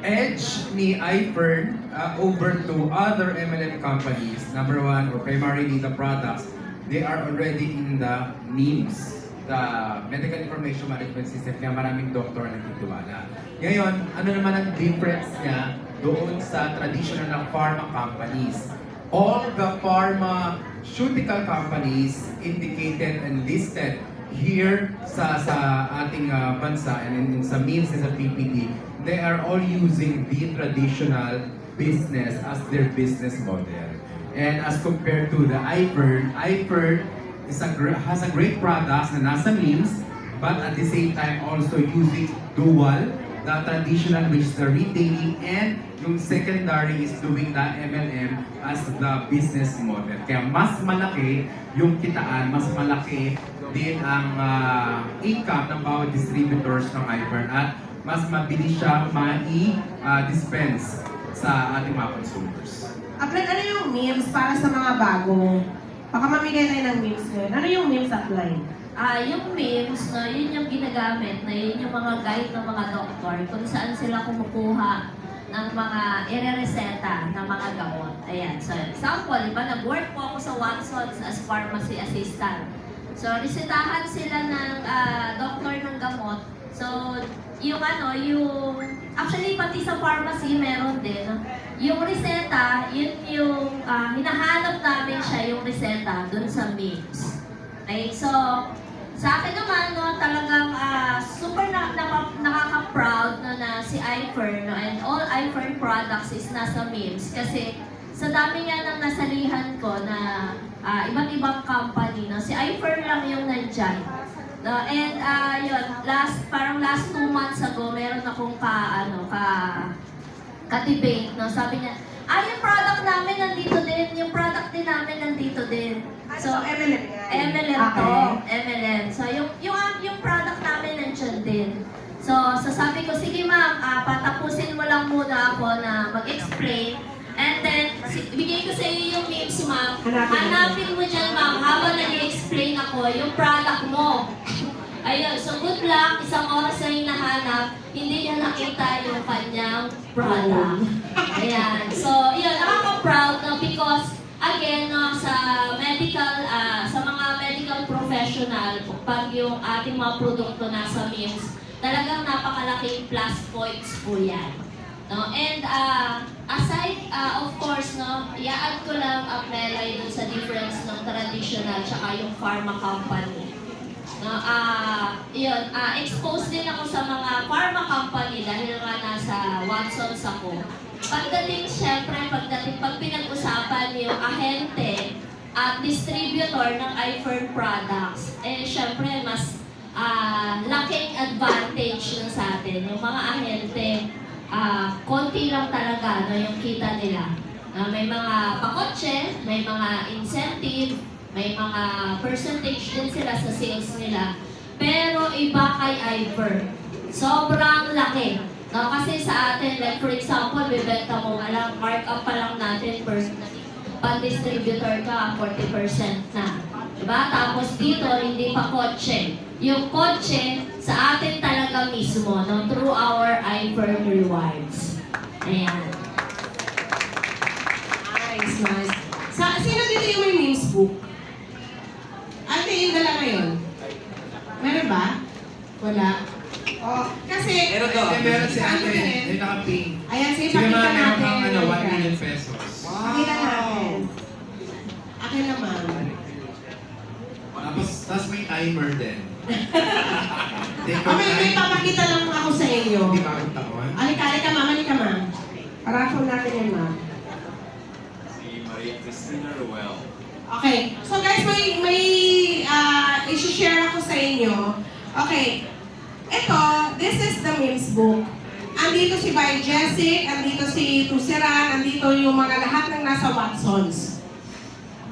edge ni iFern over to other MLM companies, number one, or primarily the products, they are already in the NIMS, the Medical Information Management System, kaya maraming doktor ang nagtitiwala. Ngayon, ano naman ang difference niya doon sa traditional na pharma companies? All the pharmaceutical companies indicated and listed here sa ating bansa and sa MIMS and sa PPD, they are all using the traditional business as their business model. And as compared to the iFern has a great products na nasa MIMS, but at the same time also using dual, the traditional which is the retailing, and yung secondary is doing the MLM as the business model. Kaya mas malaki yung kitaan, mas malaki din ang income ng bawat distributors ng iFern at mas mabilis siya mai-dispense sa ating mga consumers. Upline, ano yung memes para sa mga bago? Baka mamigay tayo ng memes ngayon. Ano yung memes, Upline? Yung memes, no, yun yung ginagamit, na yun yung mga guide ng mga doktor kung saan sila kumukuha ng mga ire-reseta ng mga gamot. Ayan, so example, diba, nag-work po ako sa Watson's as pharmacy assistant. So, resetahan sila ng doktor ng gamot. So, actually pati sa pharmacy meron din. Yung reseta, yun yung, hinahanap namin siya yung reseta dun sa MIMS. Okay, so, sa akin naman, no, talagang super nakaka-proud no, na si iFern, no, and all iFern products is nasa MIMS kasi sa dami nga ng nasalihan ko na iba't ibang company, no, si iFern lang yung nandyan. No, and yun, parang last 2 months ago, meron akong ka-debate, no, sabi niya, yung product namin nandito din, yung product din namin nandito din. So, MLM yan? MLM to, MLM. So, yung product namin nandyan din. So, sabi ko, sige ma'am, patapusin mo lang muna ako na mag-explain. And then, bigay ko sa iyo yung names, ma'am. Hanapin mo dyan, ma'am, habang nag-explain ako, yung product mo. Ayun, so good luck, isang oras na hinahanap, hindi niya nakita yung kanyang product. Ayan, so yun, nakaka-proud no, because again, no, sa mga medical professional, pag yung ating mga produkto nasa MIMS, talagang napakalaking plus points po yan. No? And aside, of course, no, i-add ko lang ang Melay dun sa difference ng traditional tsaka yung pharma company. No, yun, exposed din ako sa mga pharma company dahil nga nasa Watsons ako. Pag pinag-usapan yung ahente at distributor ng iFern products, syempre mas laking advantage na sa atin. Yung mga ahente, konti lang talaga no, yung kita nila. May mga pakotse, may mga incentive, may mga percentage din sila sa sales nila. Pero iba kay iFern. Sobrang laki. No, kasi sa atin, like for example, bibenta mo alam, markup pa lang natin pan-distributor ka, 40% na. Diba? Tapos dito, hindi pa kotse. Yung kotse, sa atin talaga mismo, no, through our iFern Rewards. Ayan. Nice. Sino dito yung may memes book? Ate, yung dala ngayon? Meron ba? Wala. Oh, kasi... Meron si Ano ate, din? yung naka-pink. Ayan, sige, Sige pakita mga meron natin. kang 1 million pesos. Pakita natin. Akin naman. Tapos may timer din. Take your Okay, may time. papakita lang ako sa inyo. Hindi bagong taon. Alika, ma'am. Paraffle natin yan, ma'am. Si Maria Cristina Ruel. Okay, so guys, may isi-share ako sa inyo. Okay, ito, this is the memes book. Andito si By Jessic, andito si Tuseran, andito yung mga lahat ng nasa Watsons.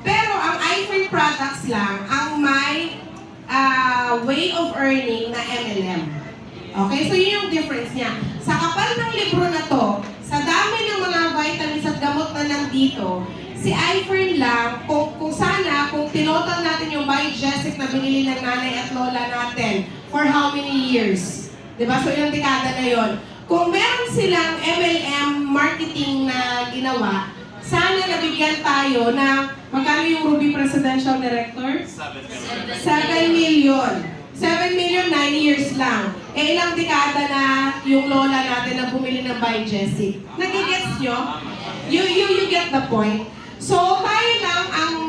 Pero ang iFree products lang ang may way of earning na MLM. Okay, so yun yung difference niya. Sa kapal ng libro na to, sa dami ng mga vitamins at gamot na nandito, si iFree lang, kung sana, kung tinotal natin yung By Jessic na binili ng nanay at lola natin for how many years? Diba? So ilang dekada na yon. Kung meron silang MLM marketing na ginawa, sana nabigyan tayo na magkano yung Ruby Presidential Director? 7 million. 7 million, 9 years lang. Ilang dekada na yung lola natin na bumili ng By Jessic. Nagigets nyo? You get the point. So, tayo lang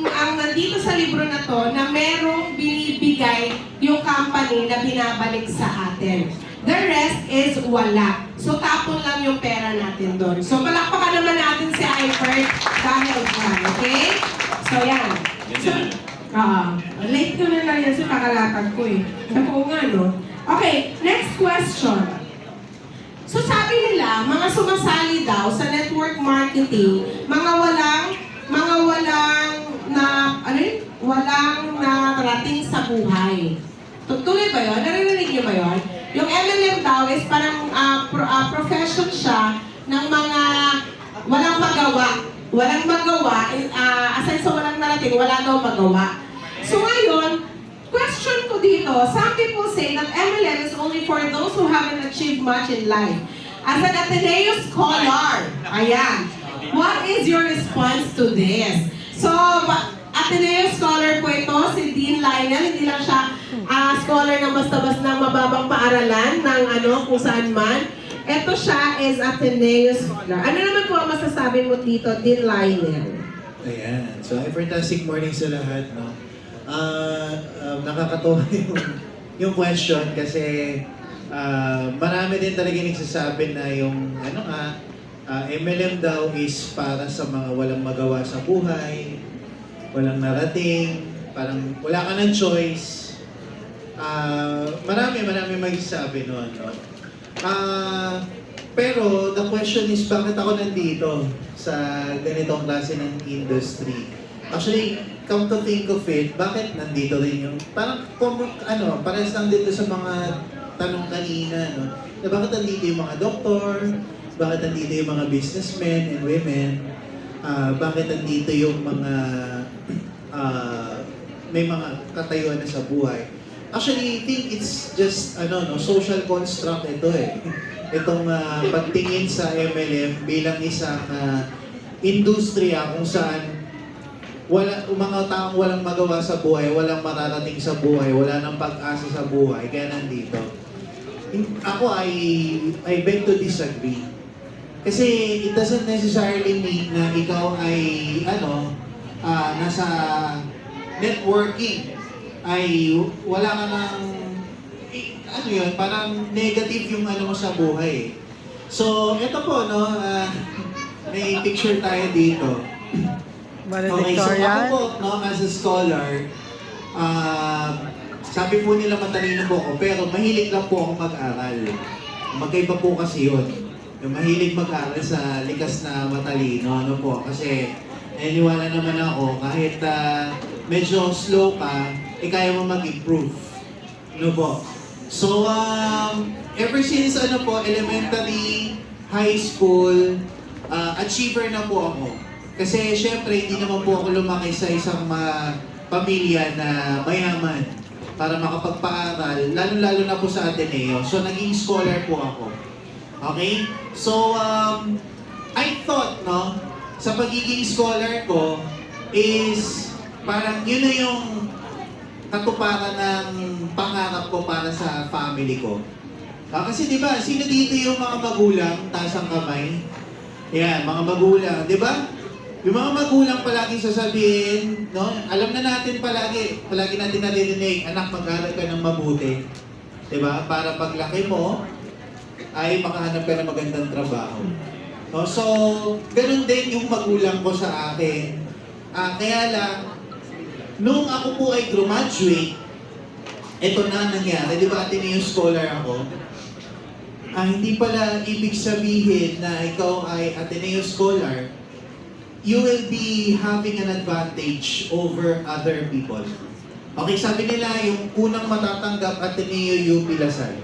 ang nandito sa libro na to na merong binibigay yung company na binabalik sa atin. The rest is wala. So, tapon lang yung pera natin doon. So, palakpakan naman natin si iFern dahil dyan, okay? So, yan. So, late ko na lang yan sa kakalatag ko eh. Sabi ko nga, no? Okay, next question. So, sabi nila, mga sumasali daw sa network marketing, mga walang narating sa buhay. Tuloy ba yun? Narinig niyo ba yun? Yung MLM daw is parang profession siya ng mga walang magawa. Walang magawa, aside sa walang narating, wala daw magawa. So ngayon, question ko dito, some people say that MLM is only for those who haven't achieved much in life. As an Ateneo scholar, ayan, what is your response to this? So, Ateneo scholar po ito, si Dean Lionel, hindi lang siya scholar ng basta-basta mababang paaralan ng kung saan man. Ito siya is Ateneo scholar. Ano naman po ang masasabi mo dito, Dean Lionel? Ayan. So, fantastic morning sa lahat, no? Nakakatuwa yung question kasi marami din talaga nagsasabi na yung MLM daw is para sa mga walang magawa sa buhay, walang narating, parang wala ka ng choice. Marami magsasabi noon, no? Pero the question is, bakit ako nandito sa ganitong klase ng industry? Actually, come to think of it, bakit nandito rin yung, parang, parehas lang dito sa mga tanong kanina, no? Na bakit nandito yung mga doktor, bakit nandito yung mga businessmen and women, bakit nandito yung mga, may mga katayuan na sa buhay. Actually, I think it's just, social construct ito eh. Itong pagtingin sa MLM bilang isang industriya kung saan mga taong walang magawa sa buhay, walang mararating sa buhay, wala nang pag-asa sa buhay, kaya nandito. Ako I beg to disagree. Kasi it doesn't necessarily mean na ikaw ay, nasa networking, ay wala ka ng, parang negative yung mo sa buhay. So, ito po, no, may picture tayo dito. Okay, so ako po, no, as a scholar, sabi po nila matalino po ako, pero mahilig lang po akong mag-aral. Magkaiba po kasi yun. Yung mahilig mag-aral sa likas na matalino, ano po, kasi naniniwala naman ako, kahit medyo slow ka, kaya mo mag-improve. Ano po? So, ever since elementary, high school, achiever na po ako. Kasi syempre, hindi naman po ako lumaki sa isang pamilya na mayaman para makapagpaaral, lalo-lalo na po sa Ateneo. So, naging scholar po ako. Okay? So, I thought, no, sa pagiging scholar ko is parang yun na yung katuparan ng pangarap ko para sa family ko. Kasi di ba, sino dito yung mga magulang, taas ang kamay? Yan, mga magulang, di ba? Yung mga magulang palagi sasabihin, no, alam na natin palagi natin naririnig, anak, mag-aral ka ng mabuti. Di ba? Para paglaki mo, ay makahanap ka ng magandang trabaho. No, so, ganun din yung magulang ko sa akin. Kaya lang, nung ako po ay graduate, ito na nangyari, di ba Ateneo Scholar ako? Hindi pala ibig sabihin na ikaw ay Ateneo Scholar, you will be having an advantage over other people. Okay, sabi nila, yung unang matatanggap Ateneo UP Lasal.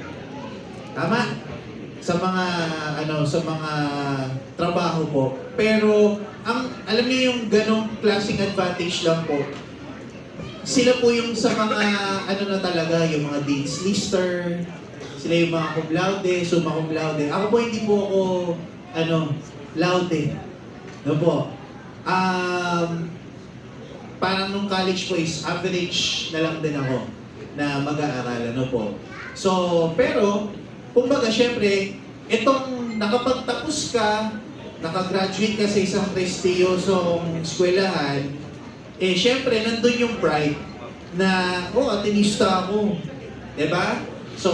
Tama? Sa mga trabaho po. Pero alam niyo yung ganong klaseng advantage lang po. Sila po yung sa mga na talaga, yung mga dean's lister, sila yung mga cum laude, summa cum laude. Ako po hindi po ako laude. No po. Parang nung college po is average na lang din ako na mag-aaral, po. So, pero kumbaga, syempre, itong nakapagtapos ka, nakagraduate ka sa isang prestiyosong eskwelahan, syempre, nandun yung pride na, Atenista ako. Diba? So,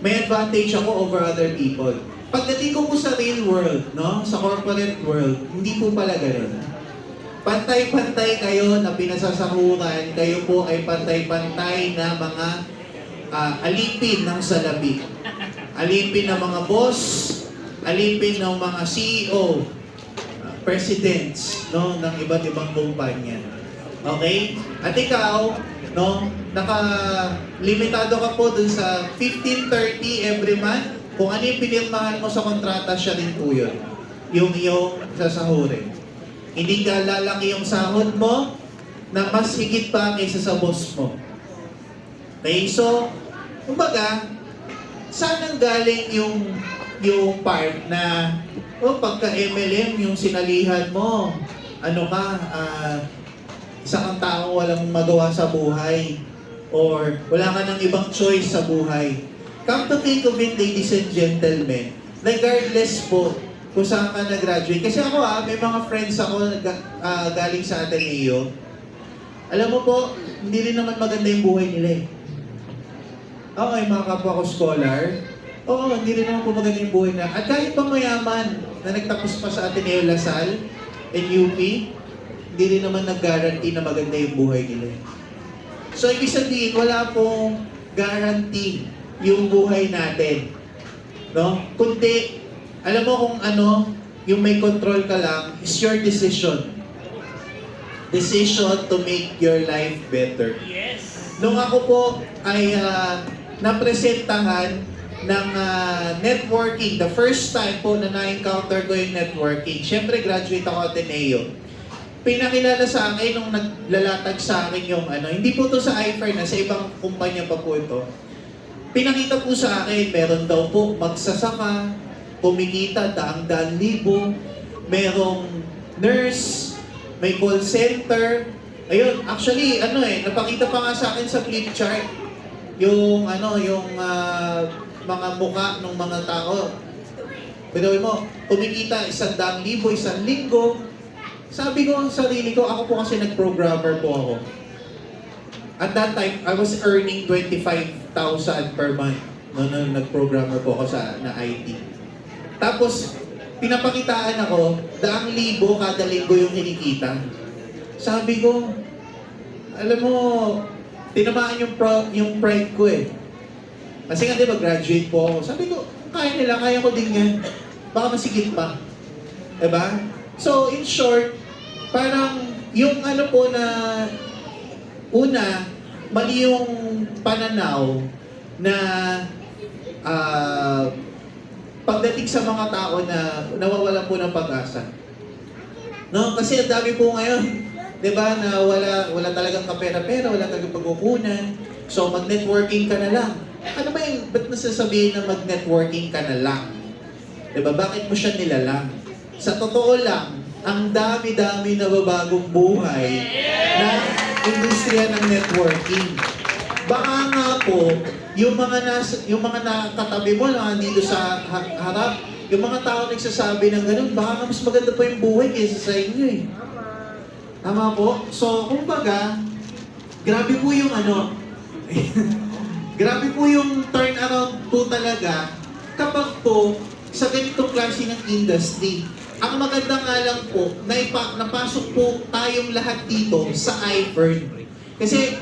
may advantage ako over other people. Pagdating ko po sa real world, no? Sa corporate world, hindi po pala ganun. Pantay-pantay kayo na pinasasahuran, kayo po ay pantay-pantay na mga alipin ng salapi. Alipin ng mga boss, alipin ng mga CEO, presidents, no, ng iba't ibang kumpanya. Okay? At ikaw, no, limitado ka po dun sa 15-30 every month. Kung ano yung pinirmahan mo sa kontrata, siya din po yun. Yung iyong sasahurin. Hindi ka lalaki yung sahod mo na mas higit pa kaysa sa boss mo. Okay? So, kumbaga, saan ang galing yung part na pagka MLM, yung sinalihan mo, isa kang tao walang magawa sa buhay or wala ka ng ibang choice sa buhay. Come to think of it, ladies and gentlemen, regardless po kung saan ka nag-graduate. Kasi ako may mga friends ako galing sa Ateneo. Alam mo po, hindi rin naman maganda yung buhay nila Okay, mga kapwa ko scholar, hindi rin naman po maganda yung buhay na. At kahit pa mayaman na nagtapos pa sa Ateneo Lasal and UP, hindi rin naman nag-guarantee na maganda yung buhay nila. So, ibig sabihin, wala pong guarantee yung buhay natin. No? Kundi, alam mo kung yung may control ka lang, is your decision. Decision to make your life better. Yes! Nung ako po ay napresentahan ng networking, the first time po na na-encounter ko yung networking, syempre graduate ako Ateneo. Pinakilala sa akin nung naglalatag sa akin yung hindi po to sa iFair na, sa ibang kumpanya pa po ito. Pinakita po sa akin, meron daw po magsasaka, kumikita daang-daang libo, merong nurse, may call center. Ayun, actually, napakita pa nga sa akin sa flip chart yung mga mukha ng mga tao. Pwede mo, kumikita 100,000, 1 linggo. Sabi ko sa sarili ko, ako po kasi nag-programmer po ako. At that time, I was earning 25,000 per month nung nag-programmer po ako na IT. Tapos, pinapakitaan ako, 100,000 kada linggo yung kinikita. Sabi ko, alam mo, tinamaan yung pride ko eh. Kasi nga diba, graduate po ako. Sabi ko, kaya nila, kaya ko din yan. Baka masigit pa. Diba? So, in short, parang yung ano po na una, mali yung pananaw na pagdating sa mga tao na nawawalan po ng pag-asa. No? Kasi ang dami po ngayon, di ba, na wala talagang kapera-pera, wala talagang pagkukunan. So, mag-networking ka na lang. Ano ba yung, ba't nasasabihin na mag-networking ka na lang? Di ba, bakit mo siya nilalang? Sa totoo lang, ang dami-dami na babagong buhay na industriya ng networking. Baka nga po, yung mga nakatabi mo na dito sa harap, yung mga tao nagsasabi ng ganun, baka nga mas maganda pa yung buhay kaysa sa inyo eh. Tama po? So, kumbaga, grabe po yung grabe po yung turnaround po talaga kapag po sa ganitong klase ng industry. Ang maganda nga lang po, napasok po tayong lahat dito sa iFern. Kasi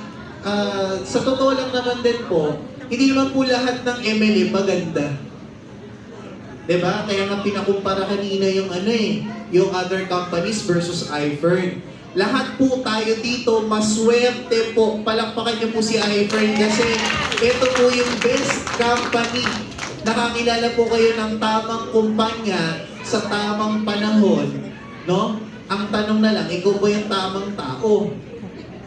sa totoo lang naman din po, hindi naman po lahat ng MLM maganda. Diba? Kaya nga pinakumpara kanina yung yung other companies versus iFern. Lahat po tayo dito, maswerte po. Palakpakan niyo po si iFern kasi ito po yung best company. Nakakilala po kayo ng tamang kumpanya sa tamang panahon, no? Ang tanong na lang, ikaw ba yung tamang tao?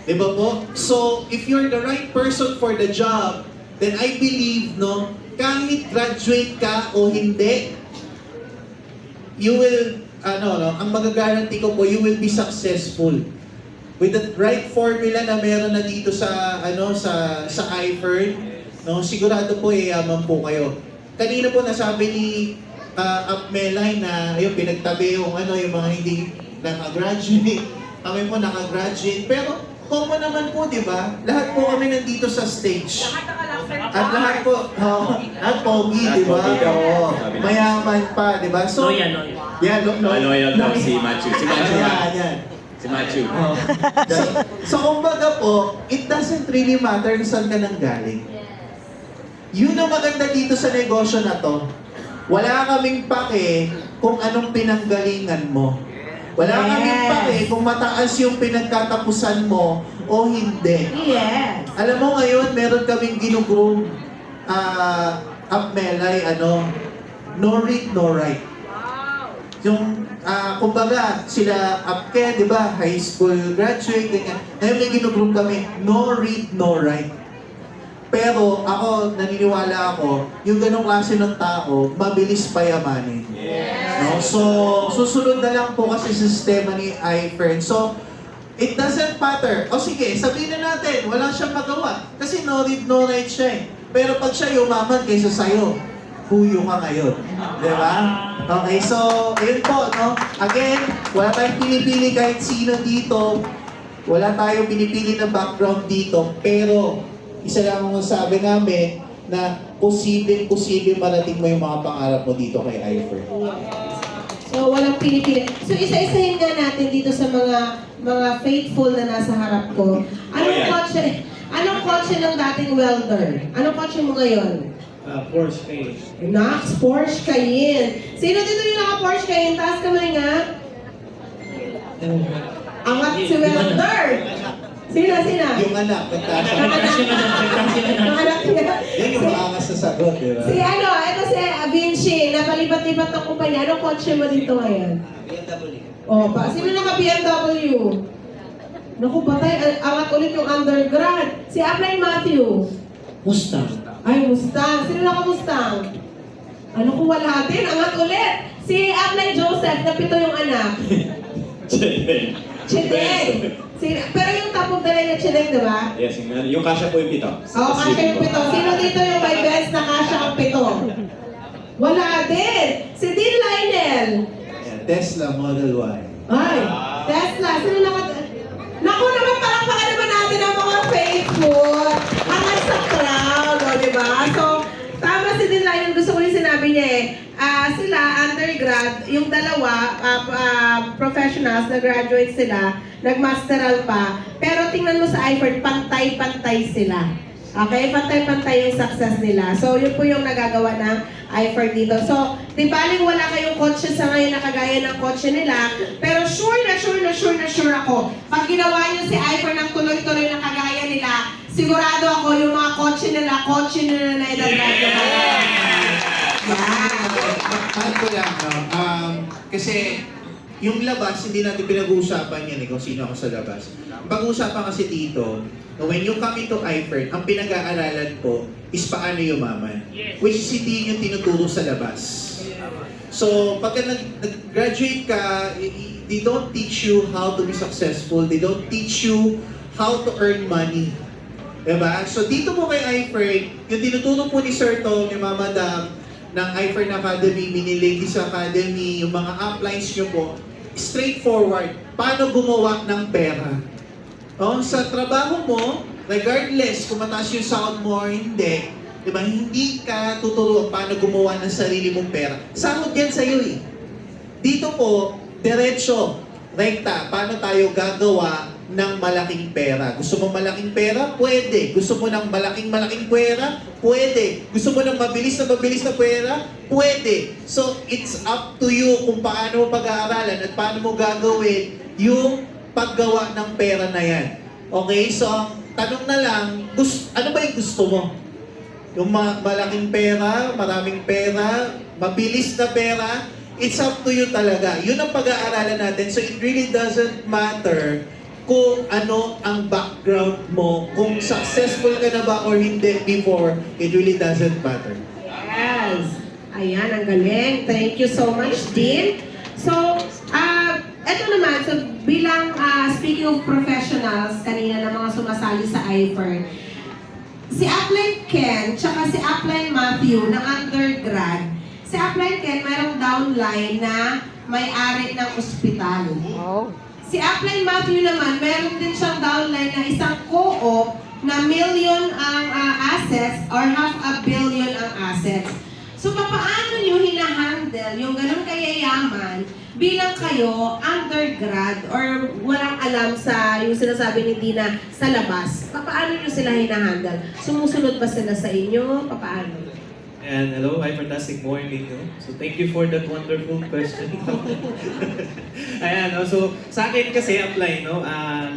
Diba po? So, if you're the right person for the job, then I believe, no, kahit graduate ka o hindi, you will, ang magagaranti ko po, you will be successful. With the right formula na meron na dito sa, sa iFern, no, sigurado po, yaman po kayo. Kanina po nasabi ni Melay na yung pinagtabi yung mga hindi nakagraduate. Kami po nakagraduate. Pero common naman po, di ba? Lahat po kami nandito sa stage. At lahat po, at pogi, di ba? Oo. Mayaman pa, di ba? So, Loyal. yeah, Loyal daw si Matthew. Si Matthew ba? Yan. Si Matthew. So, kumbaga po, it doesn't really matter kung saan ka nang galing. Yun ang maganda dito sa negosyo na to. Wala kaming pake kung anong pinanggalingan mo. Wala kaming pake kung mataas yung pinagkatapusan mo o hindi. Yes. Alam mo ngayon, meron kaming ginugroom Melay, no read, no write. Yung, kumbaga, sila Apke, di ba, high school graduate, ganyan. Ngayon may ginugroom kami, no read, no write. Pero ako, naniniwala ako, yung ganong klase ng tao, mabilis payamanin. No? So, susunod na lang po kasi sistema ni iFern. So, it doesn't matter. O sige, sabihin na natin, wala siyang magawa. Kasi no read, no write siya eh. Pero pag siya yumaman kaysa sa'yo, huyo ka ngayon. Di ba? Okay, so, yun po, no? Again, wala tayong pinipili kahit sino dito. Wala tayong pinipili na background dito. Pero, isa lang ang sabi namin na posible marating mo yung mga pangarap mo dito kay iFern. So, walang pinipili. So, isa-isahin nga natin dito sa mga faithful na nasa harap ko. Anong kotse ng dating welder? Anong kotse mo ngayon? Porsche Cayenne. Porsche Cayenne. Sino dito yung naka-Porsche Cayenne? Taas kamay nga. Angat si welder. Sino? Yung anak, nagtasa. Ang anak niya. Yan yung maangas na sagot, di ba? Ito si Vinci, napalipat-lipat ng kumpanya. Anong kotse mo dito ngayon? BMW. Sino naka-BMW? Naku, patay. Angat ulit yung undergrad. Si Upline Matthew. Mustang. Ay, Mustang. Sino naka-Mustang? Ano kung wala din? Angat ulit. Si Upline Joseph, na 7 yung anak. Chideng. Pero yung top of the line na Chideng, di ba? Yes, yung kasha po yung 7. Oo, kasha yung 7. Sino dito yung may best na kasha ang 7? Wala din. Si Dean Lionel. Yeah, Tesla Model Y. Ay, Tesla. Sino Naku naman, palakpakan naman natin ang mga faithful. Hanggang sa crowd, o, di ba? So, tama si Dean Lionel. Gusto ko yung sinabi niya eh. Sila, undergrad, yung dalawa, professionals, nag-graduate sila, nag-masteral pa. Pero tingnan mo sa iFord, pantay-pantay sila. Okay? Pantay-pantay yung success nila. So, yun po yung nagagawa ng iFord dito. So, di baling wala kayong kotse sa ngayon na kagaya ng kotse nila, pero sure ako, pag ginawa niyo si iFord ng tuloy-tuloy na kagaya nila, sigurado ako yung mga kotse nila na inagdag. Mahal ko lang, no? Kasi yung labas, hindi natin pinag-uusapan yan kung sino ako sa labas. Pag-uusapan kasi dito, when you come into iFord, ang pinag-aaralan ko is paano yumaman. Which is hindi yung tinuturo sa labas. So, pagka nag-graduate ka, they don't teach you how to be successful. They don't teach you how to earn money. Diba? So, dito po kay iFord, yung tinuturo po ni Sir Tom, ni Mama Dam, ng iFord Academy, Mini Ladies Academy, yung mga uplines nyo po, straightforward. Paano gumawa ng pera? Sa trabaho mo, regardless kung mataas yung sahod mo or hindi, diba, hindi ka tuturuan paano gumawa ng sarili mong pera. Sahod yan sa'yo eh. Dito po, diretso, rekta, paano tayo gagawa ng malaking pera. Gusto mo malaking pera? Pwede. Gusto mo ng malaking pera? Pwede. Gusto mo ng mabilis na pera? Pwede. So, it's up to you kung paano mo pag-aaralan at paano mo gagawin yung paggawa ng pera na yan. Okay? So, ang tanong na lang, ano ba yung gusto mo? Yung malaking pera, maraming pera, mabilis na pera? It's up to you talaga. Yun ang pag-aaralan natin. So, it really doesn't matter kung ano ang background mo, kung successful ka na ba or hindi before, it really doesn't matter. Yes. Ayan, ang galing. Thank you so much, Dean. So, eto naman, so bilang speaking of professionals, kanina na mga sumasali sa iFord, si Upline Ken, tsaka si Upline Matthew na undergrad, si Upline Ken mayroong downline na may-ari ng ospital. Si Upline Matthew naman, meron din siyang downline na isang co-op na million ang assets or $500 million ang assets. So, paano nyo hinahandle yung ganun kayayaman bilang kayo undergrad or walang alam sa yung sinasabi ni Dina sa labas? Paano nyo sila hinahandle? Sumusunod ba sila sa inyo? Paano? And hello, hi, fantastic morning. No? So thank you for that wonderful question. Ayan, no? So sa akin kasi apply, no?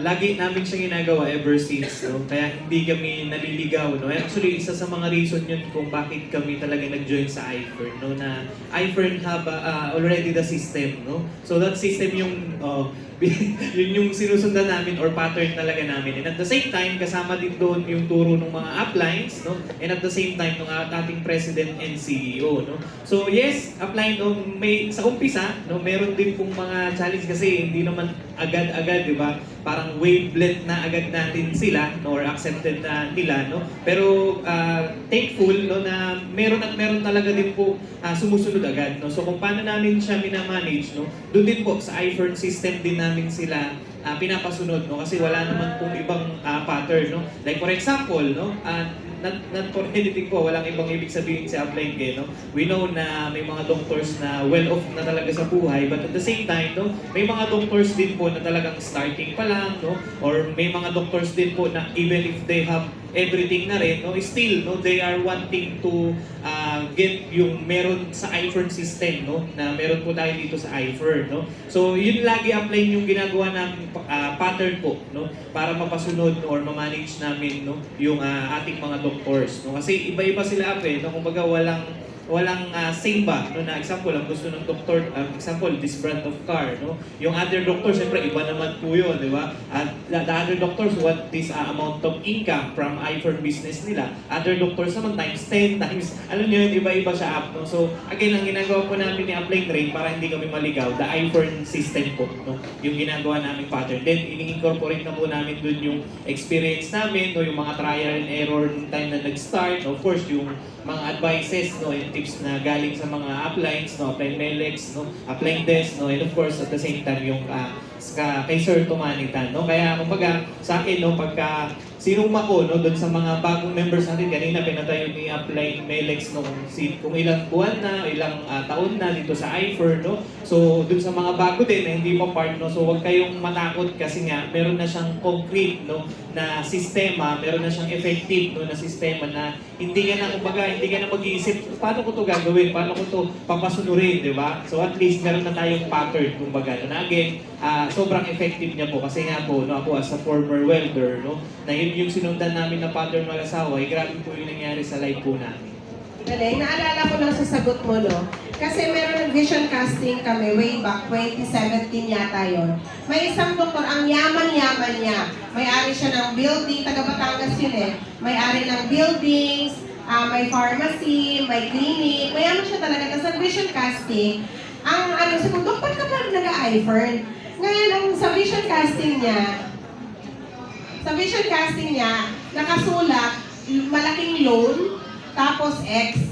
Lagi namin siyang ginagawa ever since. No? Kaya hindi kami naliligaw. No? Actually, isa sa mga reason yun kung bakit kami talaga nag-join sa iFern. No? Na iFern have already the system. No? So that system yung yun yung sinusundan namin or pattern talaga namin. And at the same time, kasama din doon yung turo ng mga uplines, no? And at the same time, ng ating President and CEO, no? So yes, upline, may sa umpisa, no, meron din pong mga challenge kasi hindi naman agad-agad, di ba? Parang wavelength na agad natin sila, no, or accepted na nila, no? Pero thankful, no, na meron talaga din po sumusunod agad, no? So kung paano namin siya minamanage, no? Doon din po sa iFern system din namin sila pinapasunod, no? Kasi wala naman pong ibang pattern, no? Like for example, no, not for anything po, walang ibang ibig sabihin sa upline kayo, no? We know na may mga doctors na well-off na talaga sa buhay, but at the same time, no, may mga doctors din po na talagang starting pa lang, no? Or may mga doctors din po na even if they have everything na rin, no, still, no, they are wanting to get yung meron sa iFern system, no, na meron po tayo dito sa iFern, no. So, yun lagi apply yung ginagawa ng pattern po, no, para mapasunod or ma-manage namin, no, yung ating mga doctors, no. Kasi iba-iba sila no, kumbaga walang same ba, no, na example, ang gusto ng doktor, example, this brand of car, no? Yung other doctor, siyempre, iba naman po yun, di ba? At the other doctors want this amount of income from iFern business nila. Other doctors naman, times 10, times, alam niyo yun, iba-iba siya up, no? So, again, ang ginagawa po namin ni Upline Train para hindi kami maligaw, the iFern system po, no? Yung ginagawa namin pattern. Then, ini-incorporate na po namin dun yung experience namin, no? Yung mga trial and error ng time na nag-start, no? Of course, yung mga advices, no, yung tips na galing sa mga uplines, no, upline Melex, no, upline desk, no, and of course at the same time yung kay Sir Tumanitan, no. Kaya kumbaga sa akin, no, pagka sinuma ko, no, doon sa mga bagong members natin, kanina pinatayo ni upline Melex nung kung ilang buwan na, ilang taon na dito sa iFer, no. So doon sa mga bago din na hindi pa part, no, so huwag kayong matakot kasi nga meron na siyang concrete, no, na sistema, meron na siyang effective, no, na sistema na hindi ka na, kumbaga, hindi ka na mag-iisip paano ko to gagawin, paano ko to papasunurin, di ba? So at least meron na tayong pattern, kumbaga, na again, sobrang effective niya po kasi nga po, no, ako as a former welder, no, na yun yung sinundan namin na pattern mag-asawa, grabe po yung nangyari sa live po namin. Galing, naalala ko lang sa sagot mo, no? Kasi meron ng vision casting kami way back, 2017 yata yon. May isang doktor, ang yaman-yaman niya. May-ari siya ng building, taga Batangas yun eh. May-ari ng buildings, may pharmacy, may clinic. Mayaman siya talaga. Tapos sa vision casting, ang ano, sabi ko, Dok, ba't ka pa nag-iFern? Ngayon, ang sa vision casting niya, nakasulat, malaking loan, tapos X.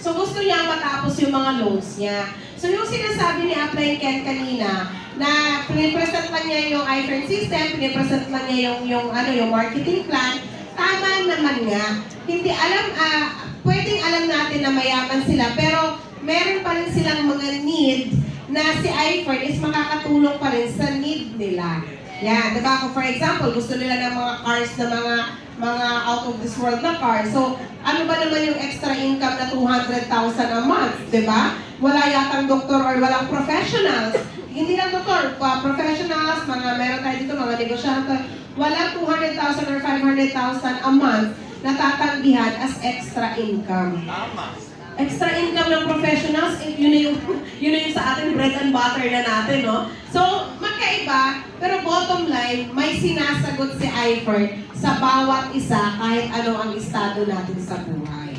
So gusto niya matapos yung mga loans niya. So yung sinasabi ni Upline Ken kanina, na pinipresent lang niya yung iFern system, pinipresent lang niya yung marketing plan, tama naman nga. Hindi pwedeng alam natin na mayaman sila, pero meron pa rin silang mga need na si iFern is makakatulong pa rin sa need nila. Yan, diba? Kung for example, gusto nila ng mga cars na mga out of this world na cars. So, ano ba naman yung extra income na 200,000 a month, diba? Wala yatang doktor or walang professionals. Hindi lang doktor, professionals, meron tayo dito, mga negosyante. Walang 200,000 or 500,000 a month na tatanggihan as extra income. Tama. Extra income ng professionals, yun na yung sa atin bread and butter na natin, no? So, magkaiba, pero bottom line, may sinasagot si iFern sa bawat isa kahit ano ang estado natin sa buhay.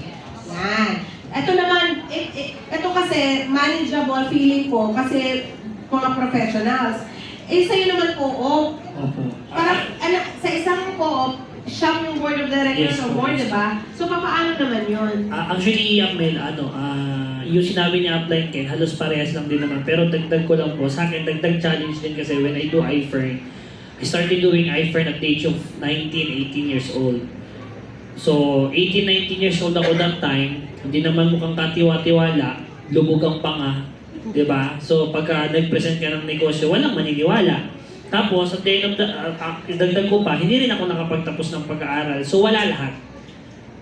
Yan. Ito naman, ito kasi manageable feeling ko kasi mga professionals. Sa'yo naman co-op. Parang, sa isang co-op, siya yung board of directors Yes, o board, yes. diba? So, paano naman yun? Actually, Mel, yung sinabi ni Upline Ken, halos parehas lang din naman. Pero dagdag ko lang po, sa akin, dagdag challenge din kasi when I do iFern, I started doing iFern at the age of 19, 18 years old. So, 18, 19 years old ako that time, hindi naman mukhang katiwa-tiwala, lubog ang panga, di ba? So, pagka nag-present ka ng negosyo, walang maniniwala. Tapos, at the end of dagdag ko pa, hindi rin ako nakapagtapos ng pag-aaral. So, wala lahat.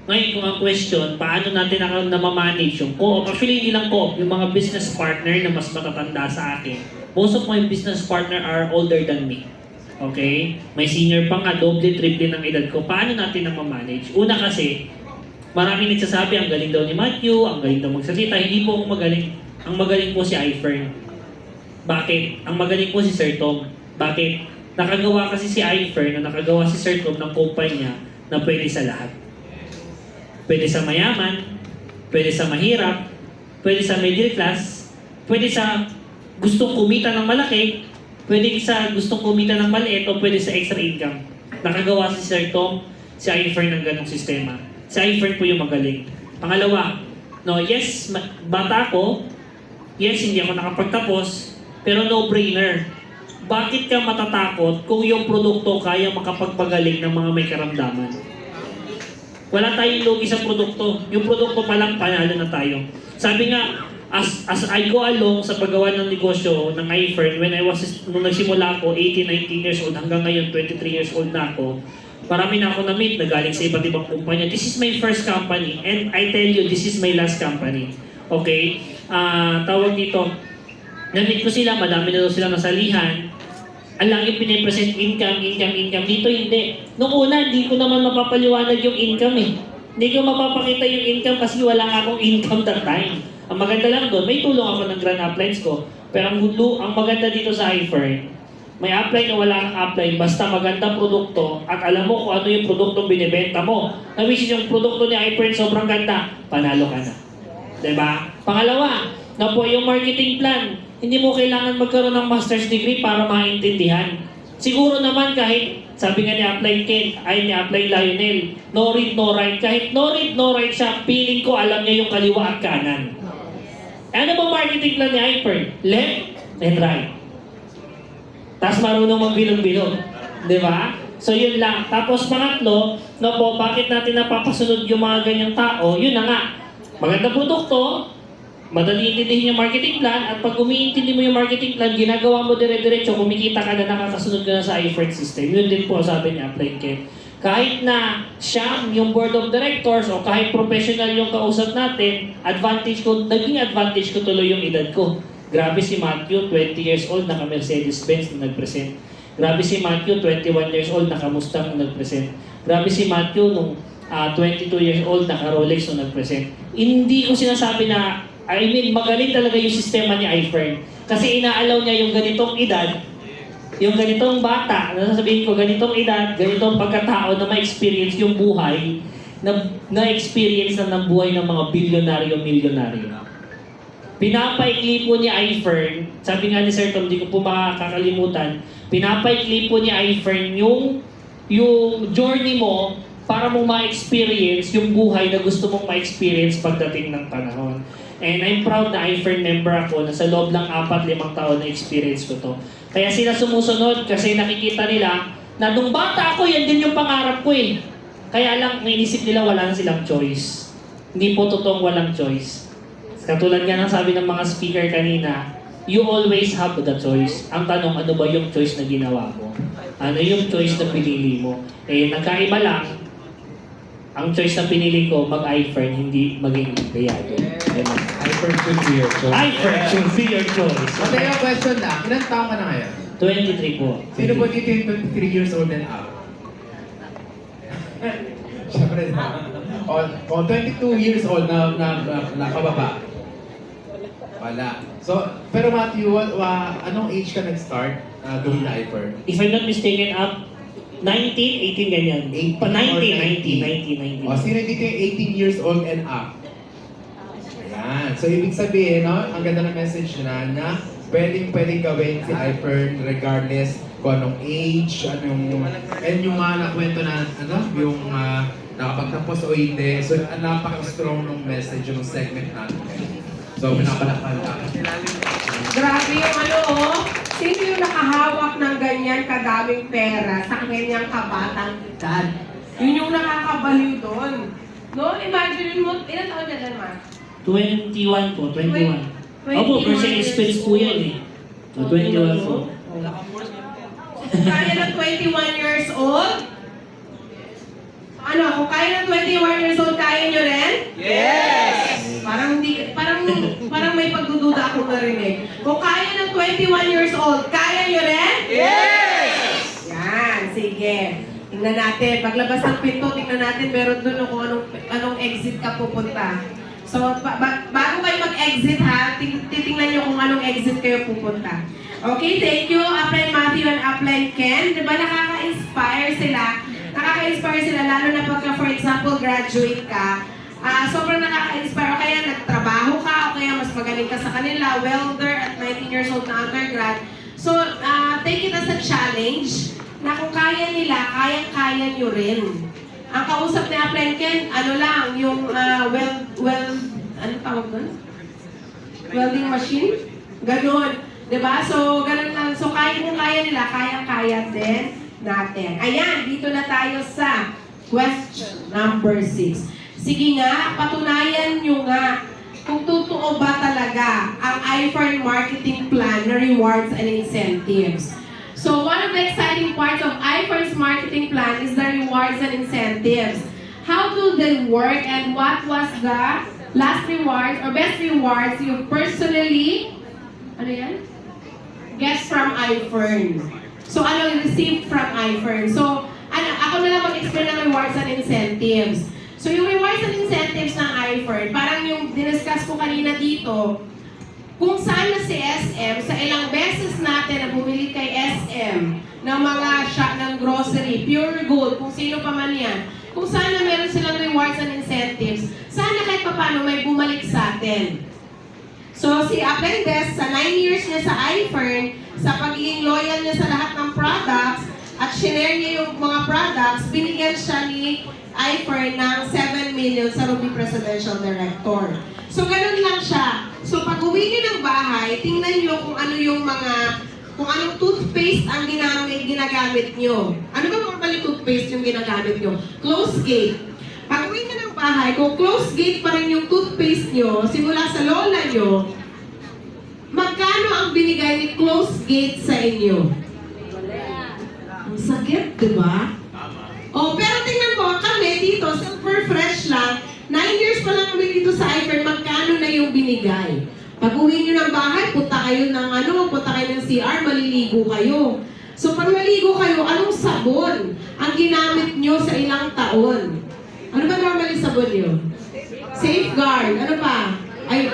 Ngayon, kung ang question, paano natin namamanage yung co-op? Actually, hindi lang co-op, yung mga business partner na mas matatanda sa akin. Most of my business partner are older than me. Okay? May senior pa nga, doble, triple ng edad ko. Paano natin namamanage? Una kasi, maraming nagsasabi, ang galing daw ni Matthew, ang galing daw magsalita. Hindi po ako magaling. Ang magaling po si iFern. Bakit? Ang magaling po si Sir Tom. Bakit? Nakagawa kasi si iFern na nakagawa si Sir Tom ng kumpanya na pwede sa lahat. Pwede sa mayaman, pwede sa mahirap, pwede sa middle class, pwede sa gustong kumita ng malaki, pwede sa gustong kumita ng maliit, o pwede sa extra income. Nakagawa si Sir Tom, si iFern ng ganong sistema. Si iFern po yung magaling. Pangalawa, no, yes, bata ko, yes, hindi ako nakapagtapos, pero no-brainer. Bakit ka matatakot kung yung produkto kaya makapagpagaling ng mga may karamdaman? Wala tayong lugi sa produkto. Yung produkto pa lang, panalo na tayo. Sabi nga, as I go along sa paggawa ng negosyo ng iFern, nung nagsimula ako, 18, 19 years old, hanggang ngayon, 23 years old na ako, marami na ako na-meet na galing sa iba't ibang kumpanya. This is my first company, and I tell you, this is my last company. Okay? Tawag dito, na-meet ko sila, madami na daw silang nasalihan. Ang lagi pinipresent income. Dito hindi. Noong una, hindi ko naman mapapaliwanag yung income eh. Hindi ko mapapakita yung income kasi wala akong income that time. Ang maganda lang doon, may tulong ako ng grand uplines ko. Pero ang maganda dito sa iFern, may upline o wala kang upline, basta maganda produkto at alam mo kung ano yung produktong binibenta mo. Na which is yung produkto ni iFern sobrang ganda, panalo ka na. Diba? Pangalawa, na po yung marketing plan. Hindi mo kailangan magkaroon ng master's degree para maintindihan. Siguro naman kahit Sabi nga ni Upline Ken, ay ni Upline Lionel, no read, no write. Kahit no read, no write siya, feeling ko alam niya yung kaliwa at kanan. Ano ba marketing plan ni Hyper? Left and right. Tapos marunong magbilog-bilog. Di ba? So yun lang. Tapos pangatlo, no po, bakit natin napapasunod yung mga ganyang tao? Yun na nga. Maganda produkto, madali intindihin yung marketing plan, at pag umiintindi mo yung marketing plan, ginagawa mo dire-diretso, kumikita ka na, nakakasunod ka na sa iFert system. Yun din po sabi niya, Upline Ken. Kahit na siya, yung board of directors, o kahit professional yung kausap natin, naging advantage ko tuloy yung edad ko. Grabe si Matthew, 20 years old, naka-Mercedes-Benz na nag-present. Grabe si Matthew, 21 years old, naka-Mustang na nag-present. Grabe si Matthew, nung 22 years old, naka-Rolex na nag-present. Hindi ko sinasabi na, magaling talaga yung sistema ni iFern. Kasi inaalaw niya yung ganitong edad, yung ganitong bata, nasasabihin ko, ganitong edad, ganitong pagkatao na ma-experience yung buhay, na-experience na ng buhay ng mga bilyonaryo-milyonaryo. Pinapaikli po ni iFern, sabi nga ni Sir Tom, di ko po makakalimutan, pinapaikli po ni iFern yung journey mo para mo ma-experience yung buhay na gusto mong ma-experience pagdating ng panahon. And I'm proud na iFern member ako na sa loob lang 4-5 taon na experience ko to. Kaya sila sumusunod kasi nakikita nila na nung bata ako, yan din yung pangarap ko eh. Kaya lang, naisip nila wala na silang choice. Hindi po totoong walang choice. Katulad nga ng sabi ng mga speaker kanina, you always have the choice. Ang tanong, ano ba yung choice na ginawa mo? Ano yung choice na pinili mo? Eh, nagkaiba lang, ang choice na pinili ko, mag-iFern, hindi maging kayado. iFern should be your choice. iFern should be your choice. Mateo, question lang. Ilang taon ka na ngayon? 23 po. Sino po dito yung 23 years old and up? Siyempre na. O 22 years old na kababa? Wala. So, pero Matthew, anong age ka nag-start doing na iFern? If I'm not mistaken, 19, 18 ganyan. 18 Pa 19, or 19. O, sino dito yung 18 years old and up? Ayan. So, ibig sabihin, no, ang ganda ng message na pwedeng gawin si iFern regardless kung anong age, and yung mga nakwento na, yung nakapagtapos o hindi. So, napaka-strong ng message yung segment natin. So, pinapalakpan natin. Grabe yung sino yung nakahawak ng ganyan kadaming pera sa kanyang kabatang edad? Yun yung nakakabaliw doon. No? Imagine mo, ilan taon na yan, Mark? 21 po, 21. Opo, Mercedes-Benz po yan eh. 21 po. Kaya ng 21 years old? Kung kaya ng 21 years old, kaya nyo rin? Yes! Parang may pagdududa ako narinig. Kung kaya ng 21 years old, kaya nyo rin? Yes! Yan, sige. Tingnan natin. Paglabas ng pinto, tingnan natin meron doon kung anong exit ka pupunta. So, bago kayo mag-exit ha, titingnan nyo kung anong exit kayo pupunta. Okay, thank you, Upline Matthew and Upline Ken. Diba nakaka-inspire sila? Nakaka-inspire sila, lalo na pagka, for example, graduate ka. Sobrang nakaka-inspire. O kaya nagtrabaho ka, o kaya mas magaling ka sa kanila, welder at 19 years old na undergrad. So, take it as a challenge na kung kaya nila, kayang-kaya nyo rin. Ang kausap ni Upline Ken, yung ano tawag doon? Welding machine? Ganon. Diba? So, ganon lang. So, kung kaya nila, kayang-kaya din natin. Ayan, dito na tayo sa question number 6. Sige nga, patunayan nyo nga kung totoo ba talaga ang iFern marketing plan na rewards and incentives. So one of the exciting parts of iFern's marketing plan is the rewards and incentives. How do they work and what was the last rewards or best rewards you personally get from iFern? So you received from iFern? So ako na lang mag-explain ng rewards and incentives. So yung rewards and incentives ng iFern, parang yung diniscuss ko kanina dito, kung saan na si SM, sa ilang beses natin na bumili kay SM ng mga shop ng grocery, Pure Gold, kung sino pa man yan, kung saan na meron silang rewards and incentives, sana kahit paano may bumalik sa atin. So si Upline Des, sa 9 years niya sa iFern, sa pagiging loyal niya sa lahat ng products, at shinare niya yung mga products, binigyan siya ni IFER ng 7 million sa Ruby Presidential Director. So, ganun lang siya. So, pag uwi niyo ng bahay, tingnan niyo kung ano yung kung anong toothpaste ang ginagamit niyo. Ano ba normally toothpaste yung ginagamit niyo? Close gate. Pag uwi niyo ng bahay, kung close gate pa rin yung toothpaste niyo, simula sa lola niyo, magkano ang binigay ni close gate sa inyo? Ang sakit, di ba? Oh, pero tingnan mo, kami dito, silver fresh lang, 9 years pa lang kami dito sa IFER, magkano na yung binigay? Pag uwi nyo ng bahay, punta kayo ng CR, maliligo kayo. So pag maligo kayo, anong sabon ang ginamit nyo sa ilang taon? Ano ba normally sabon nyo? Safeguard. Ano pa? Ay,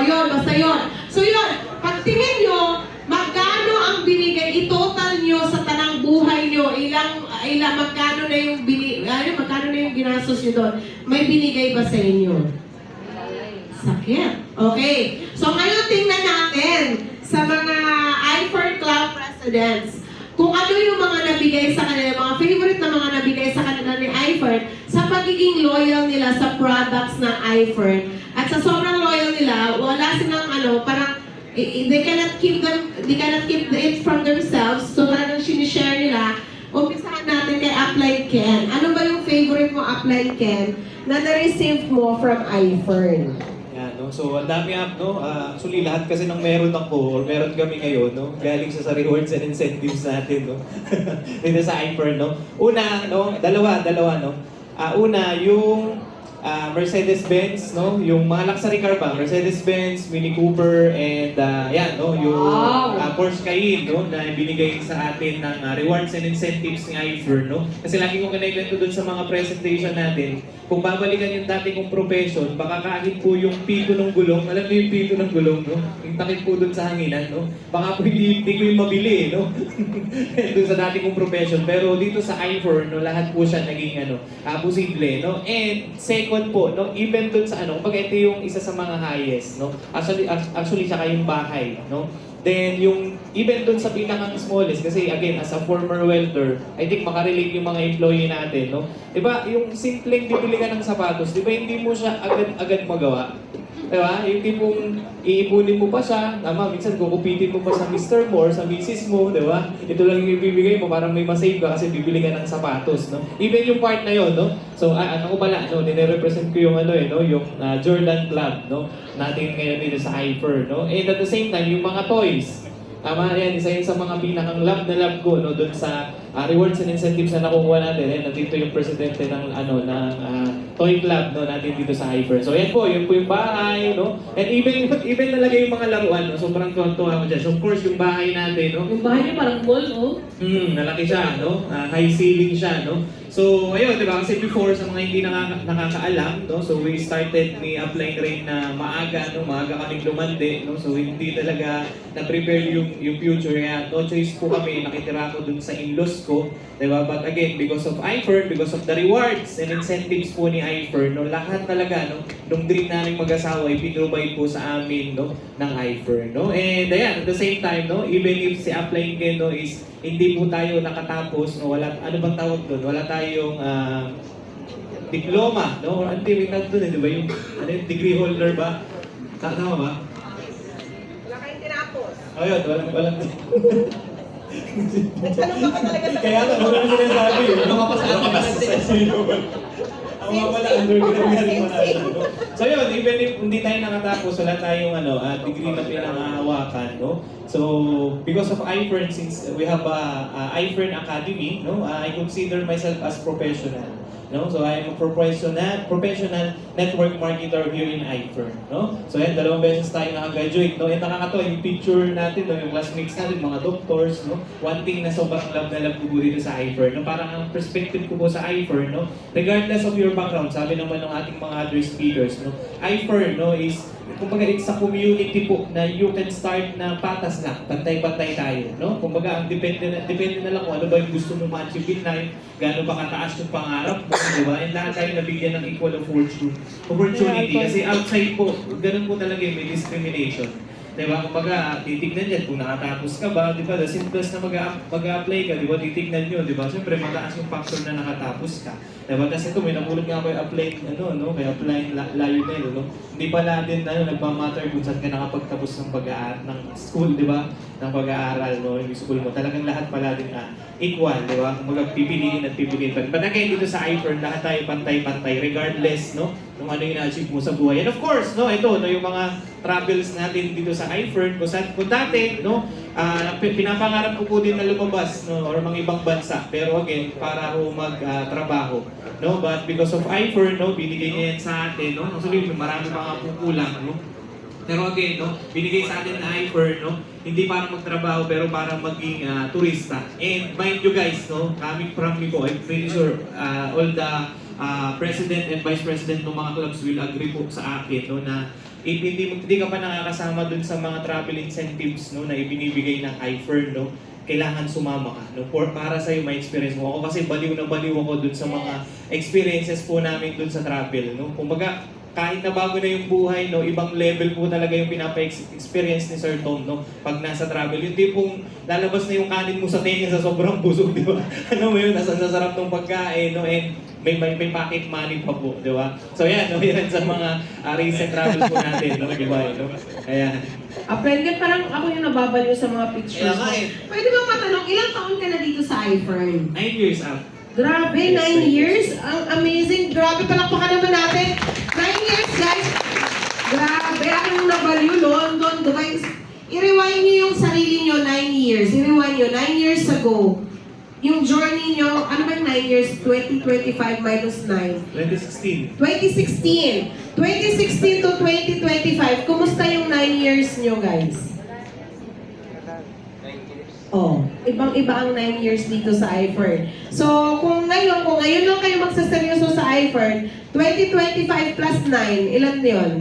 yun, basta yun. So yun, pag tingin nyo, magkano ang binigay, i-total nyo sa tanang buhay nyo, magkano na yung ginastos nyo doon, may binigay ba sa inyo? Sakit. Okay. So ngayon tingnan natin sa mga IFER Club Presidents kung ano yung mga nabigay sa kanila, mga favorite na mga nabigay sa kanila ni IFER sa pagiging loyal nila sa products ng IFER. At sa sobrang loyal nila, wala silang parang they cannot keep it from themselves. So talagang sinishare nila. Umpisahan natin kay Upline Ken. Ano ba yung favorite mo, Upline Ken, na na-receive mo from IFER? Yan, no? So, ang dami no? Actually, lahat kasi ng meron ako, or meron kami ngayon, no? Galing sa rewards and incentives natin, no? Dito sa IFER, no? Una, no? Dalawa, no? Una, yung Mercedes-Benz, no? Yung mga luxury car ba? Mercedes-Benz, Mini Cooper, and yan, no? Yung Porsche Cayenne, no? Na binigay sa atin ng rewards and incentives ng IFER, no? Kasi lagi kong kinikwento dun sa mga presentation natin, kung babalikan yung dati kong profession, baka kahit po yung pito ng gulong, alam mo yung pito ng gulong, no? Yung takip po dun sa hanginan, no? Baka po hindi ko yung mabili, no? Dun sa dati kong profession. Pero dito sa IFER, no? Lahat po siya naging, posible, no? And second po, no? Even dun sa, kumbaga ito yung isa sa mga highest, no? Actually, siya kayong bahay, no? Then, yung even dun sa pinakang smallest, kasi again, as a former welder, I think makarelate yung mga employee natin, no? Diba, yung simpleng bibili ka ng sapatos, diba hindi mo siya agad magawa? Diba? Yung tipong iipunin mo pa siya, minsan kukupitin mo pa sa Mr. Mo or sa Mrs. mo, diba? Ito lang yung ibibigay mo, parang may masave ka kasi bibili ka ng sapatos, no? Even yung part na yon, no? So, ako pala, no? Nire-represent ko yung yung Jordan Club, no? Natin ngayon dito sa IFER, no? And at the same time, yung mga toys. Tama yan, isa yun sa mga pinakang love na love ko, no? Doon sa rewards and incentives na nakukuha natin. Nandito yung presidente ng toy club, no, natin dito sa IFER. So yan po yung bahay, no? And even talaga yung mga laruan, no? Sobrang tuwa ko dyan. So of course, yung bahay natin, no? Yung bahay niyo parang mall, oh. Nalaki siya, no? High ceiling siya, no? So, ayun, di ba? Kasi before, sa mga hindi nakakaalam, no? So, we started ni Upline Rain na maaga, no? Maaga kaming lumandi, no? So, hindi talaga na-prepare yung future. Kaya, no choice po kami, nakitira ko dun sa in-laws ko, di ba? But again, because of IFER, because of the rewards and incentives po ni IFER, no? Lahat talaga, no? Nung dream namin mag-asawa, ipinrovide po sa amin, no? Ng IFER, no? And ayan, at the same time, no? Even if si Upline Ken, no, is hindi po tayo nakatapos, no? Wala, ano bang tawag doon? Wala tayong diploma, no? Or hindi, may tawag doon, di ba? Yung degree holder ba? Tama ba? Wala kayong tinapos. Ayun, walang Nagtanong ka pa talaga sa kaya nga, wala na sinasabi. Ano ka pa sa atin? Ang mga pala, undergrad nga rin manalo. So yun, even if hindi tayo nakatapos, wala tayong degree na pinangahawakan, no? So, because of IFER, since we have a IFER Academy, no? I consider myself as professional. No? So I am a professional network marketer here in IFER, no? So yan, 2 beses tayo nakagraduate, no? And nakakatawa yung picture natin, no? Yung classmates natin, mga doctors, no? One thing na sobrang love na love ko dito sa IFER, no? Parang ang perspective ko po sa IFER, no? Regardless of your background, sabi naman ng ating mga other speakers, no? IFER, no, is kumbaga it's a community po na you can start na patas lang, pantay-pantay tayo, no? Kumbaga ang depende na lang kung ano ba yung gusto mo ma-achieve in life, gaano ba kataas yung pangarap mo, di ba? And lahat tayo nabigyan ng equal opportunity. Kasi outside po, ganun po talaga may discrimination. Diba? Kumbaga, titignan yan kung nakatapos ka ba, diba? The simplest na mag-a-apply ka, diba? Titignan nyo, diba? Siyempre, mataas yung factor na nakatapos ka. Diba? Kasi ito, may nabulog nga ako yung apply, kaya applying Lionel, no? Hindi pala din, nagmamatter kung saan ka nakapagtapos ng ng school, diba? Ng pag-aaral, no? Yung school mo. Talagang lahat pala din equal, diba? Kumbaga, pipiliin at pipiliin pa. But again, dito sa iFern, lahat tayo pantay-pantay, regardless, no? Kung ano yung na-achieve mo sa buhay. And of course, no, ito, no, yung mga travels natin dito sa iFern, kung dati, no, pinapangarap ko po din na lumabas, no, or mga ibang bansa. Pero again, para ho magtrabaho, no, but because of iFern, no, binigay niya yan sa atin, no, actually, marami pa nga po kulang, no. Pero again, no, binigay sa atin na iFern, no, hindi para magtrabaho, pero para maging turista. And mind you guys, no, coming from me po, I'm pretty sure all the president and vice president ng mga clubs will agree po sa akin, no, na if hindi ka pa nakakasama dun sa mga travel incentives, no, na ibinibigay ng iFern, no, kailangan sumama ka, no, para sa iyo may experience mo. Ako kasi baliw na baliw ako dun sa mga experiences po namin dun sa travel, no. Kumbaga, kahit na bago na yung buhay, no, ibang level po talaga yung pinapa-experience ni Sir Tom, no, pag nasa travel. Yung tipong lalabas na yung kanin mo sa tenga sa sobrang busog, di ba? Ano mo yun, nasa sarap ng pagkain, no, and may pocket money pa po, di ba? So yan, no, yan sa mga recent travel po natin, no, di ba? No? Ayan. Friend, parang ako yung nababaliw sa mga pictures Kaya mo. nga eh. Pwede bang matanong, ilang taon ka na dito sa iFern? 9 years out. Grabe, 9 years? Ang amazing. Grabe, palakpakan naman natin. 9 years, guys. Grabe, akong nabaliw, London, Dubai. I-rewind nyo yung sarili nyo, 9 years. I-rewind nyo, 9 years ago. Yung journey nyo, ano ba yung 9 years? 2025 minus 9. 2016. 2016. 2016 to 2025. Kumusta yung 9 years nyo, guys? Oh, ibang-iba ang 9 years dito sa iFern. So, kung ngayon lang kayo magsaseryoso sa iFern, 2025 plus 9, ilan yun?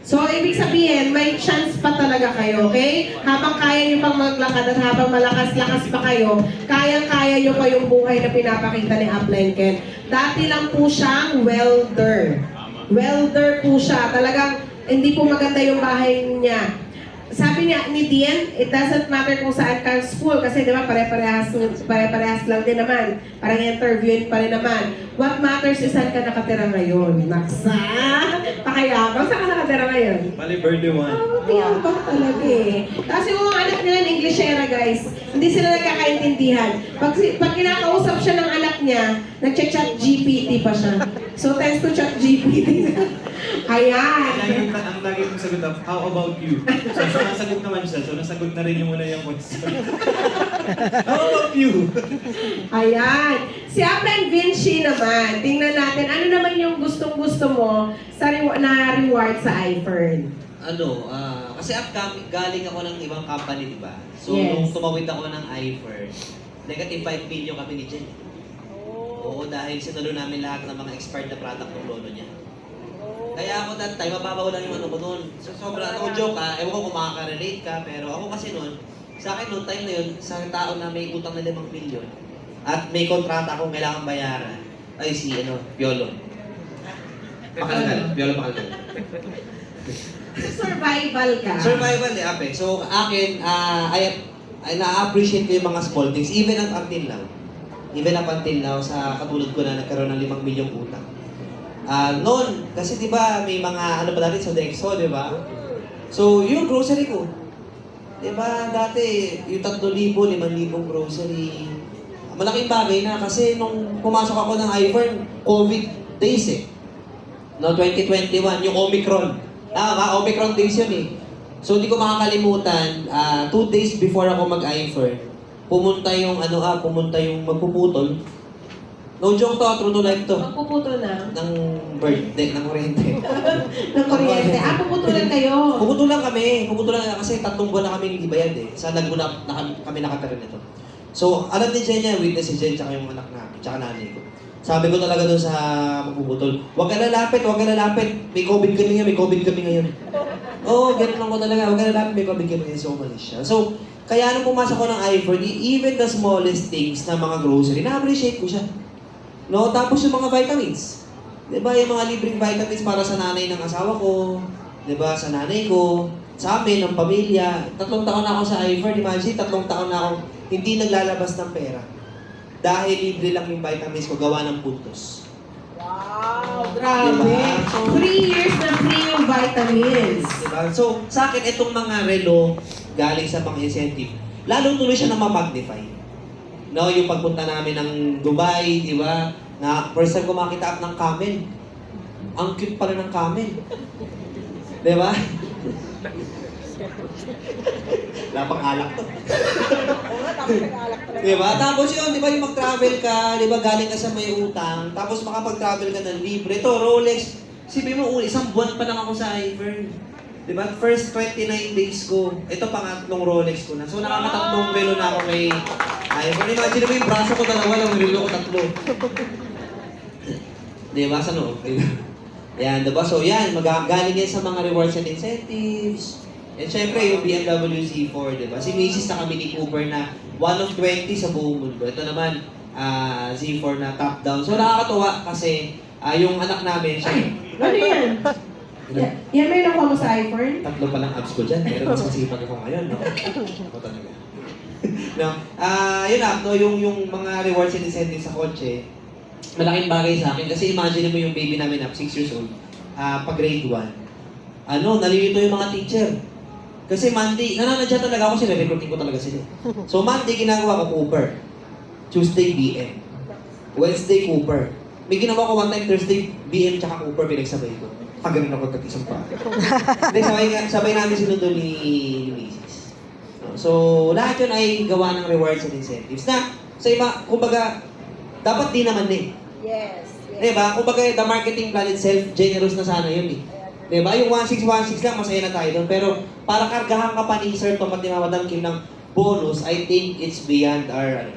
So, ibig sabihin, may chance pa talaga kayo, okay? Habang kaya nyo pang maglakad at habang malakas-lakas pa kayo, kayang-kaya nyo pa yung buhay na pinapakita ni Upline Ken. Dati lang po siyang welder. Welder po siya. Talagang hindi po maganda yung bahay niya. Sabi niya ni Dian, it doesn't matter kung saan ka school kasi di ba pare-parehas lang din naman. Parang interviewin pa rin naman. What matters is saan ka nakatira ngayon. Naksa! Pakayabang, saan ka nakatira ngayon? Bali, birthday one. Tiyabang talaga eh. Tapos yung mga anak nila, Englishera guys, hindi sila nagkakaintindihan. Pag kinakausap siya ng anak niya, nag-chat GPT pa siya. So thanks to chat GPT. Ayan. Ang lagi kong sagot of, how about you? So nasagot naman siya. So nasagot na rin yung muna yung question. How about you? Ayan. Si Upline Vinci naman, tingnan natin, ano naman yung gustong-gusto mo sa na reward sa iFern? Kasi galing ako ng ibang company, di ba? So, Yes. nung tumawid ako ng iFern, negative 5 million kami ni Jen. Oo, dahil sinulo namin lahat ng mga expired na product ng lolo niya. Kaya ako that time, mababaw lang yung ano ko noon. So, sobrang no joke ewan ko kung makaka-relate ka, pero ako kasi noon, sa akin noong time na yun, sa tao na may utang na 5 milyon, at may kontrata akong kailangan bayaran, ay Piolo. Piolo Pakalgal. Survival ka. Survival Ape. So, akin, I na-appreciate ko yung mga small things, even up until now. Even up until now, sa katulad ko na nagkaroon ng 5 milyong utang. Noon, kasi di ba may mga ano pa dati sa Dexo, di ba? So, yung grocery ko. Di ba dati, yung 3,000, 5,000 grocery. Malaking bagay na kasi nung pumasok ako ng iFern, COVID days eh. No, 2021, yung Omicron. Omicron days yun eh. So, di ko makakalimutan, 2 days before ako mag-iFern, pumunta yung magpuputol. No joke to, true to life to. Magpuputol na. Ng birthday, ng kuryente. Ng kuryente. Puputulan kayo. Puputulan kami. Puputulan kasi 3 buwan na kami hindi bayad eh. Sa Laguna kami nakatira nito. So, alam ni Jen niya, witness si Jen, tsaka yung anak namin, tsaka nanay ko. Sabi ko talaga doon sa magpuputol, huwag ka lalapit. May COVID kami ngayon. Oo, ganun lang ko talaga. Huwag ka lalapit, may COVID kami ngayon. So, umalis siya. So, kaya nung pumasok ko ng iFern, even the smallest things na mga grocery, na-appreciate ko siya. No, tapos yung mga vitamins. 'Di ba, yung mga libreng vitamins para sa nanay ng asawa ko, 'di ba, sa nanay ko. sa amin, ng pamilya, 3 taon na ako sa iFern. Imagine, 3 taon na akong hindi naglalabas ng pera. Dahil libre lang yung vitamins ko, gawa ng puntos. Wow, grabe. Diba? 3 years na free yung vitamins. Diba? So, sa akin, itong mga relo galing sa mga incentive, lalong tuloy siya na ma-magnify. No, yung pagpunta namin ng Dubai, di ba? Na first time ko makita ng camel. Ang cute pala ng camel. Di ba? Lapang alak to. Di ba? Tapos yun, di ba yung mag-travel ka, di ba galing ka sa may utang, tapos makapag-travel ka ng libre. Ito, Rolex. Sipin mo, isang buwan pa lang ako sa iFern. Di ba? First 29 days ko, ito pangatlong Rolex ko na. So nakakatatlong relo na ako kay iFern. Imagine mo yung braso ko dalawa, lang relo ko 3. Di ba? Sa loob? Yan, diba? So yan, galing yan sa mga rewards and incentives. And syempre, yung BMW Z4, diba? Si Macy's na kami ni Cooper na 1 of 20 sa buong mundo. Ito naman, Z4 na top down. So nakakatuwa kasi yung anak namin, siya, Ano yan? Yan may nakuha mo sa iPhone? 3 pa lang abs ko dyan, pero mas masipag ako ngayon, no? Ako talaga. No, yun na, no, yung mga rewards and incentives sa kotse, malaking bagay sa akin. Kasi imagine mo yung baby namin na 6 years old, pag grade 1, nalilito yung mga teacher. Kasi Monday, nananadya talaga ako, recruiting ko talaga sila. So Monday, ginagawa ko Cooper. Tuesday, BM. Wednesday, Cooper. May ginawa ko one time, Thursday, BM tsaka Cooper, pinagsabay ko. Kaganon ako tag-isang pa. Hindi, sabay namin sinundo ni Macy's. So, lahat yun ay gawa ng rewards and incentives. Na, sa iba, kumbaga, dapat di naman eh. Yes. Diba? Kumbaga, the marketing plan itself, generous na sana yun eh. Diba? Yung 1616 lang, masaya na tayo doon. Pero, para kargahan ka pa ni Sir Tom at ni Madam Kim ng bonus, I think it's beyond our,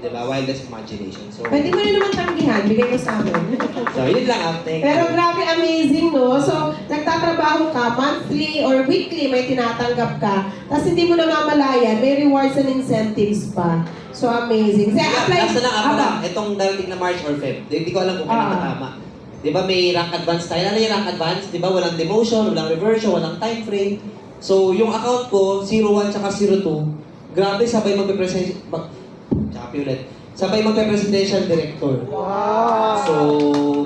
diba, wildest imagination. So, Pwede mo rin naman tanggihan, bigay mo sa amin. so yun lang, thank you. Pero grabe, amazing, no? So, nagtatrabaho ka, monthly or weekly may tinatanggap ka, tapos hindi mo namamalayan, may rewards and incentives pa. So, amazing. Kasi apply... Last na lang, itong darating na March or Feb. Hindi ko alam kung kailan tama. Di ba may rank advance tayo? Ano yung rank advance? Di ba walang demotion, walang reversion, walang time frame. So, yung account ko, 01 tsaka 02, grabe, sabay sabay magpe-presidential director. Wow! So,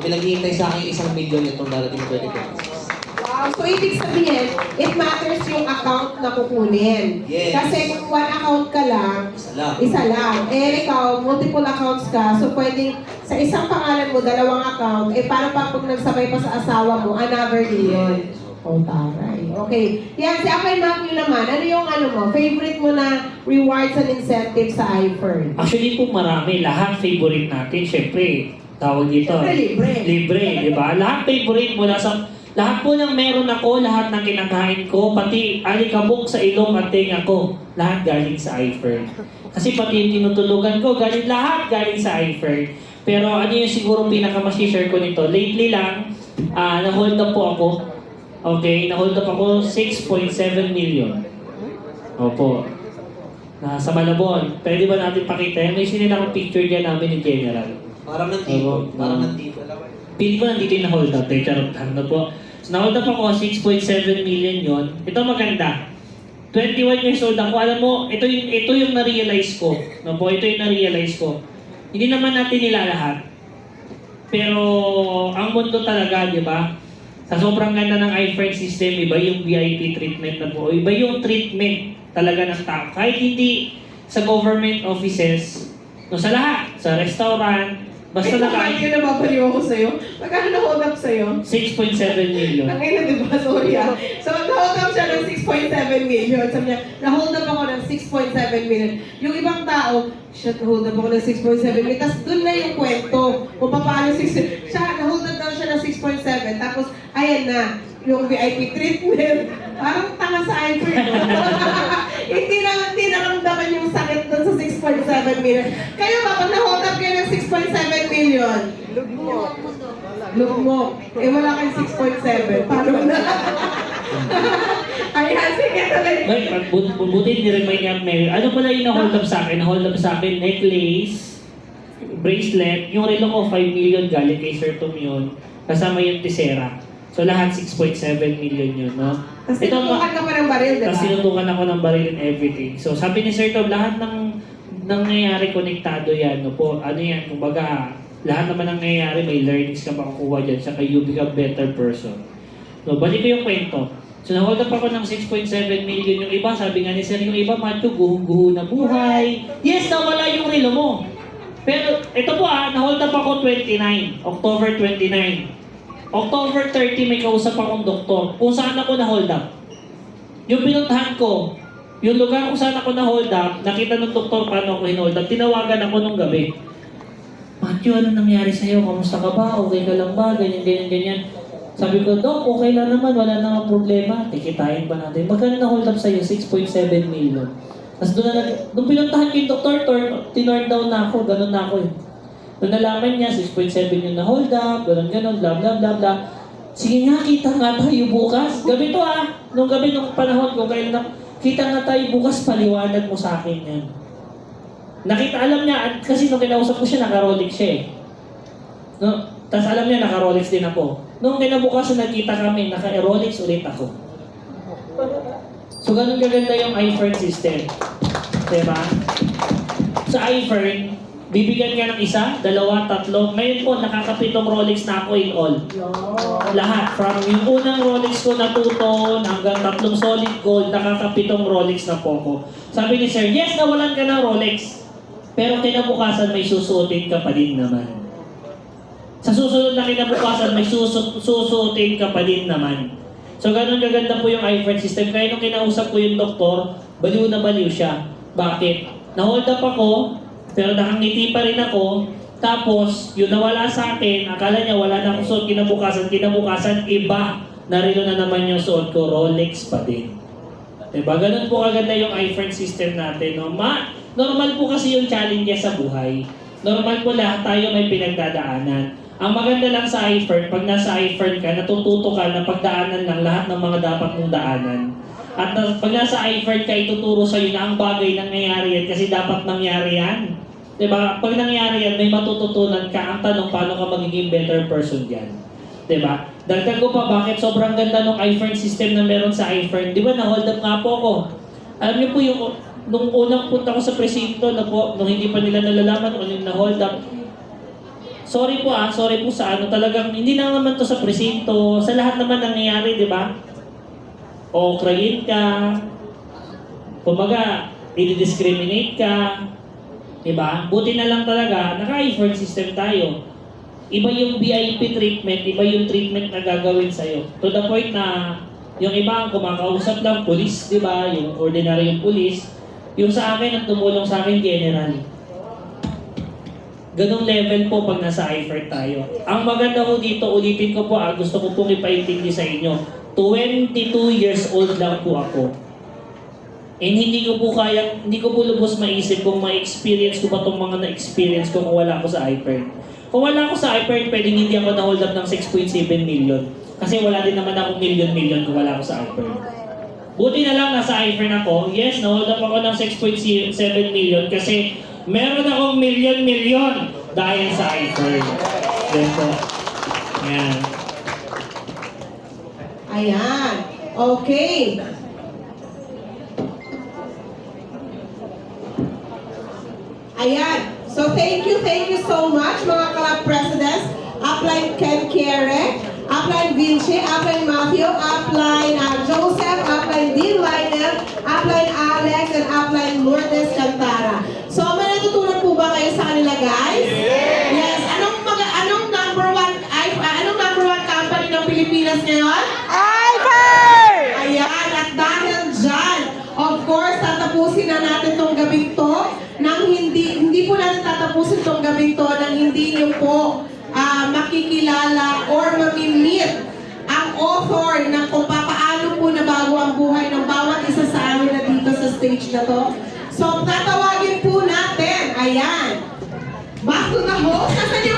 pinaghihintay sa akin 1 million itong darating na 2026. Wow! So, ibig sabihin, it matters yung account na kukunin. Yes. Kasi kung one account ka lang, Isa lang. Eh, ikaw, multiple accounts ka, so pwedeng sa isang pangalan mo, 2 account, paano pa pag nagsabay pa sa asawa mo, another million. Oh, taray. Okay. Yan, si Akay Matthew naman, ano yung favorite mo na rewards and incentives sa iFern? Actually po marami. Lahat favorite natin. Siyempre, tawag dito. Siyempre, libre. Libre, di ba? Lahat favorite mula sa... Lahat po ng meron ako, lahat ng kinakain ko, pati alikabok sa ilong at tenga ko, lahat galing sa iFern. Kasi pati yung tinutulugan ko, lahat galing sa iFern. Pero ano yung siguro pinaka-masishare ko nito? Lately lang, na-hold up po ako. Okay, na-hold up ako 6.7 million. Opo. Sa Malabon. Pwede ba natin pakita? May sinila akong picture dyan namin ni General. Parang nandito. Parang nandito. Pili ko nandito yung na-hold up. Charot lang na po. So, na-hold up ako, 6.7 million yon. Ito maganda. 21 years old ako. Alam mo, ito yung na-realize ko. No po, ito yung na-realize ko. Hindi naman natin nilalahat. Pero, ang mundo talaga, di ba? Sa sobrang ganda ng iFern system, iba yung VIP treatment na po. Iba yung treatment talaga ng tao. Kahit hindi sa government offices, no, sa lahat, sa restaurant, basta na Kahit yun nababaliw ako sa'yo. Magkano na-hold up sa'yo? 6.7 million. Ang ina, diba? Sorry So, na-hold up siya ng 6.7 million. Sabi niya, na-hold up ako ng 6.7 million. Yung ibang tao, shit, na-hold up ako ng 6.7 million. Tapos doon na yung kwento. Kung paano 6.7. Siya, na-hold up daw siya ng 6.7. Tapos, ayan na, yung VIP treatment. Parang tanga sa iPhone. Hindi naramdaman yung sakit doon sa 6.7 million. Kayo ba, pag na-hold up kayo ng 6.7 million? Lugmok. Wala kayong 6.7. Paano na? Ayan, sige tuloy. Buti ni-remind niya, Mary. Ano pala yung na-hold up sa akin? Na-hold up sa akin, necklace, bracelet, yung relo ko, 5 million galing kay Sir Tom yun. Kasama yung tisera. So lahat 6.7 million yun, no? Tapos tinutukan ka pa ng baril, di ba? Tapos tinutukan ako ng baril and everything. So sabi ni Sir Tom, lahat ng nangyayari konektado yan, no po. Ano yan, kumbaga, lahat naman ng nangyayari, may learnings ka makukuha dyan, saka you become better person. No, balik ko yung kwento. So na-hold up ako ng 6.7 million yung iba. Sabi nga ni Sir, yung iba, macho, guhong-guho na buhay. Yes, nawala yung relo mo. Pero ito po na-hold up ako 29, October 29. October 30, may kausap akong doktor. Kung saan ako na-hold up. Yung pinuntahan ko, yung lugar kung saan ako na-hold up, nakita ng doktor paano ako hin-hold up, tinawagan ako nung gabi. Matthew, ano nangyari sa'yo? Kamusta ka ba? Okay ka lang ba? Ganyan. Sabi ko, Dok, okay lang naman, wala namang problema. Tikitain pa natin. Magkano na-hold up sa'yo? 6.7 million. Tapos doon pinuntahan ko yung doktor, tinurn down na ako, ganun na ako eh. Nung nalaman niya, 6.7 yung na-hold up, ganun, blah, blah, blah, blah. Sige nga, kita nga tayo bukas. Gabi to nung gabi, nung panahon ko, kita nga tayo bukas, paliwanag mo sa akin yan. Nakita, alam niya, kasi nung kinausap ko siya, naka-Rolex siya eh. No? Tapos alam niya, naka-Rolex din ako. Nung kinabukasan nagkita kami, naka-Rolex ulit ako. So, ganun kaganda yung iFern system. Diba? Sa iFern, bibigyan ka ng isa, dalawa, tatlo. Ngayon po, nakakapitong Rolex na ako in all. Lahat. From yung unang Rolex ko na 2 ton hanggang 3 solid gold, nakakapitong Rolex na po ko. Sabi ni Sir, yes, nawalan ka ng Rolex. Pero kinabukasan may susuotin ka pa din naman. Sa susunod na kinabukasan, may susuotin ka pa din naman. So, ganun kaganda po yung iFern system. Kaya nung kinausap ko yung doktor, baliw na baliw siya. Bakit? Na-hold up ako, pero nakangiti pa rin ako. Tapos, yun nawala sa akin, akala niya wala na akong suot kinabukasan, iba. Narilo na naman yung suot ko, Rolex pa din. Diba? Ganun po kaganda yung iFern system natin. No? Normal po kasi yung challenges sa buhay. Normal po lahat tayo may pinagdadaanan. Ang maganda lang sa iFern, pag nasa iFern ka, natututo ka na pagdaanan lang lahat ng mga dapat mong daanan. At pag nasa iFern ka, ituturo sa'yo na ang bagay nangyayari yan kasi dapat nangyari yan. Diba? Pag nangyari yan, may matututunan ka. Ang tanong, paano ka magiging better person yan? Diba? Dagdag ko pa, bakit sobrang ganda ng iFern system na meron sa iFern? Diba, na-hold up nga po ako. Alam niyo po yung, nung unang punta ko sa presinto, nung hindi pa nila nalalaman kung ano yung na-hold up, sorry po sa talagang, hindi na naman to sa presinto, sa lahat naman nangyayari, di ba? O krayin ka, kumbaga, i-discriminate ka, di ba? Buti na lang talaga, naka-iFern system tayo. Iba yung VIP treatment, iba yung treatment na gagawin sa'yo. To the point na, yung iba ang kumakausap lang, police, di ba? Yung ordinary yung police. Yung sa akin, ang tumulong sa akin, general. Ganong level po pag nasa iFern tayo. Ang maganda ko dito, ulitin ko po, gusto ko pong ipaintindi sa inyo. 22 years old lang po ako. And hindi ko po lubos maisip kung ma-experience ko ba itong mga na-experience ko kung wala ako sa iFern. Kung wala ako sa iFern, pwedeng hindi ako na-hold up ng 6.7 million. Kasi wala din naman ako million kung wala ako sa iFern. Buti na lang nasa iFern ako. Yes, na-hold up ako ng 6.7 million kasi meron akong million dahil sa iFern. Dito. Ayan. Ayan. Okay. Ayan. So thank you so much mga club presidents. Upline Ken Kere, Upline Vinci, Upline Matthew, Upline Joseph, Upline Dean Lionel, Upline Alex, and Upline Lourdes Cantara. So may natutunan po ba kayo sa kanila, guys? Yes. Anong number one company ng Pilipinas ngayon? iFern! Ayan. At dahil dyan, of course, tatapusin na natin tong gabing to nang hindi po natin tatapusin tong gabing to nang hindi niyo po makikilala or mamimit ang author ng kung paano po nabago ang buhay ng bawat isa sa amin na dito sa stage na to. So, tatawagin po natin, ayan, back to the host. Nasaan yung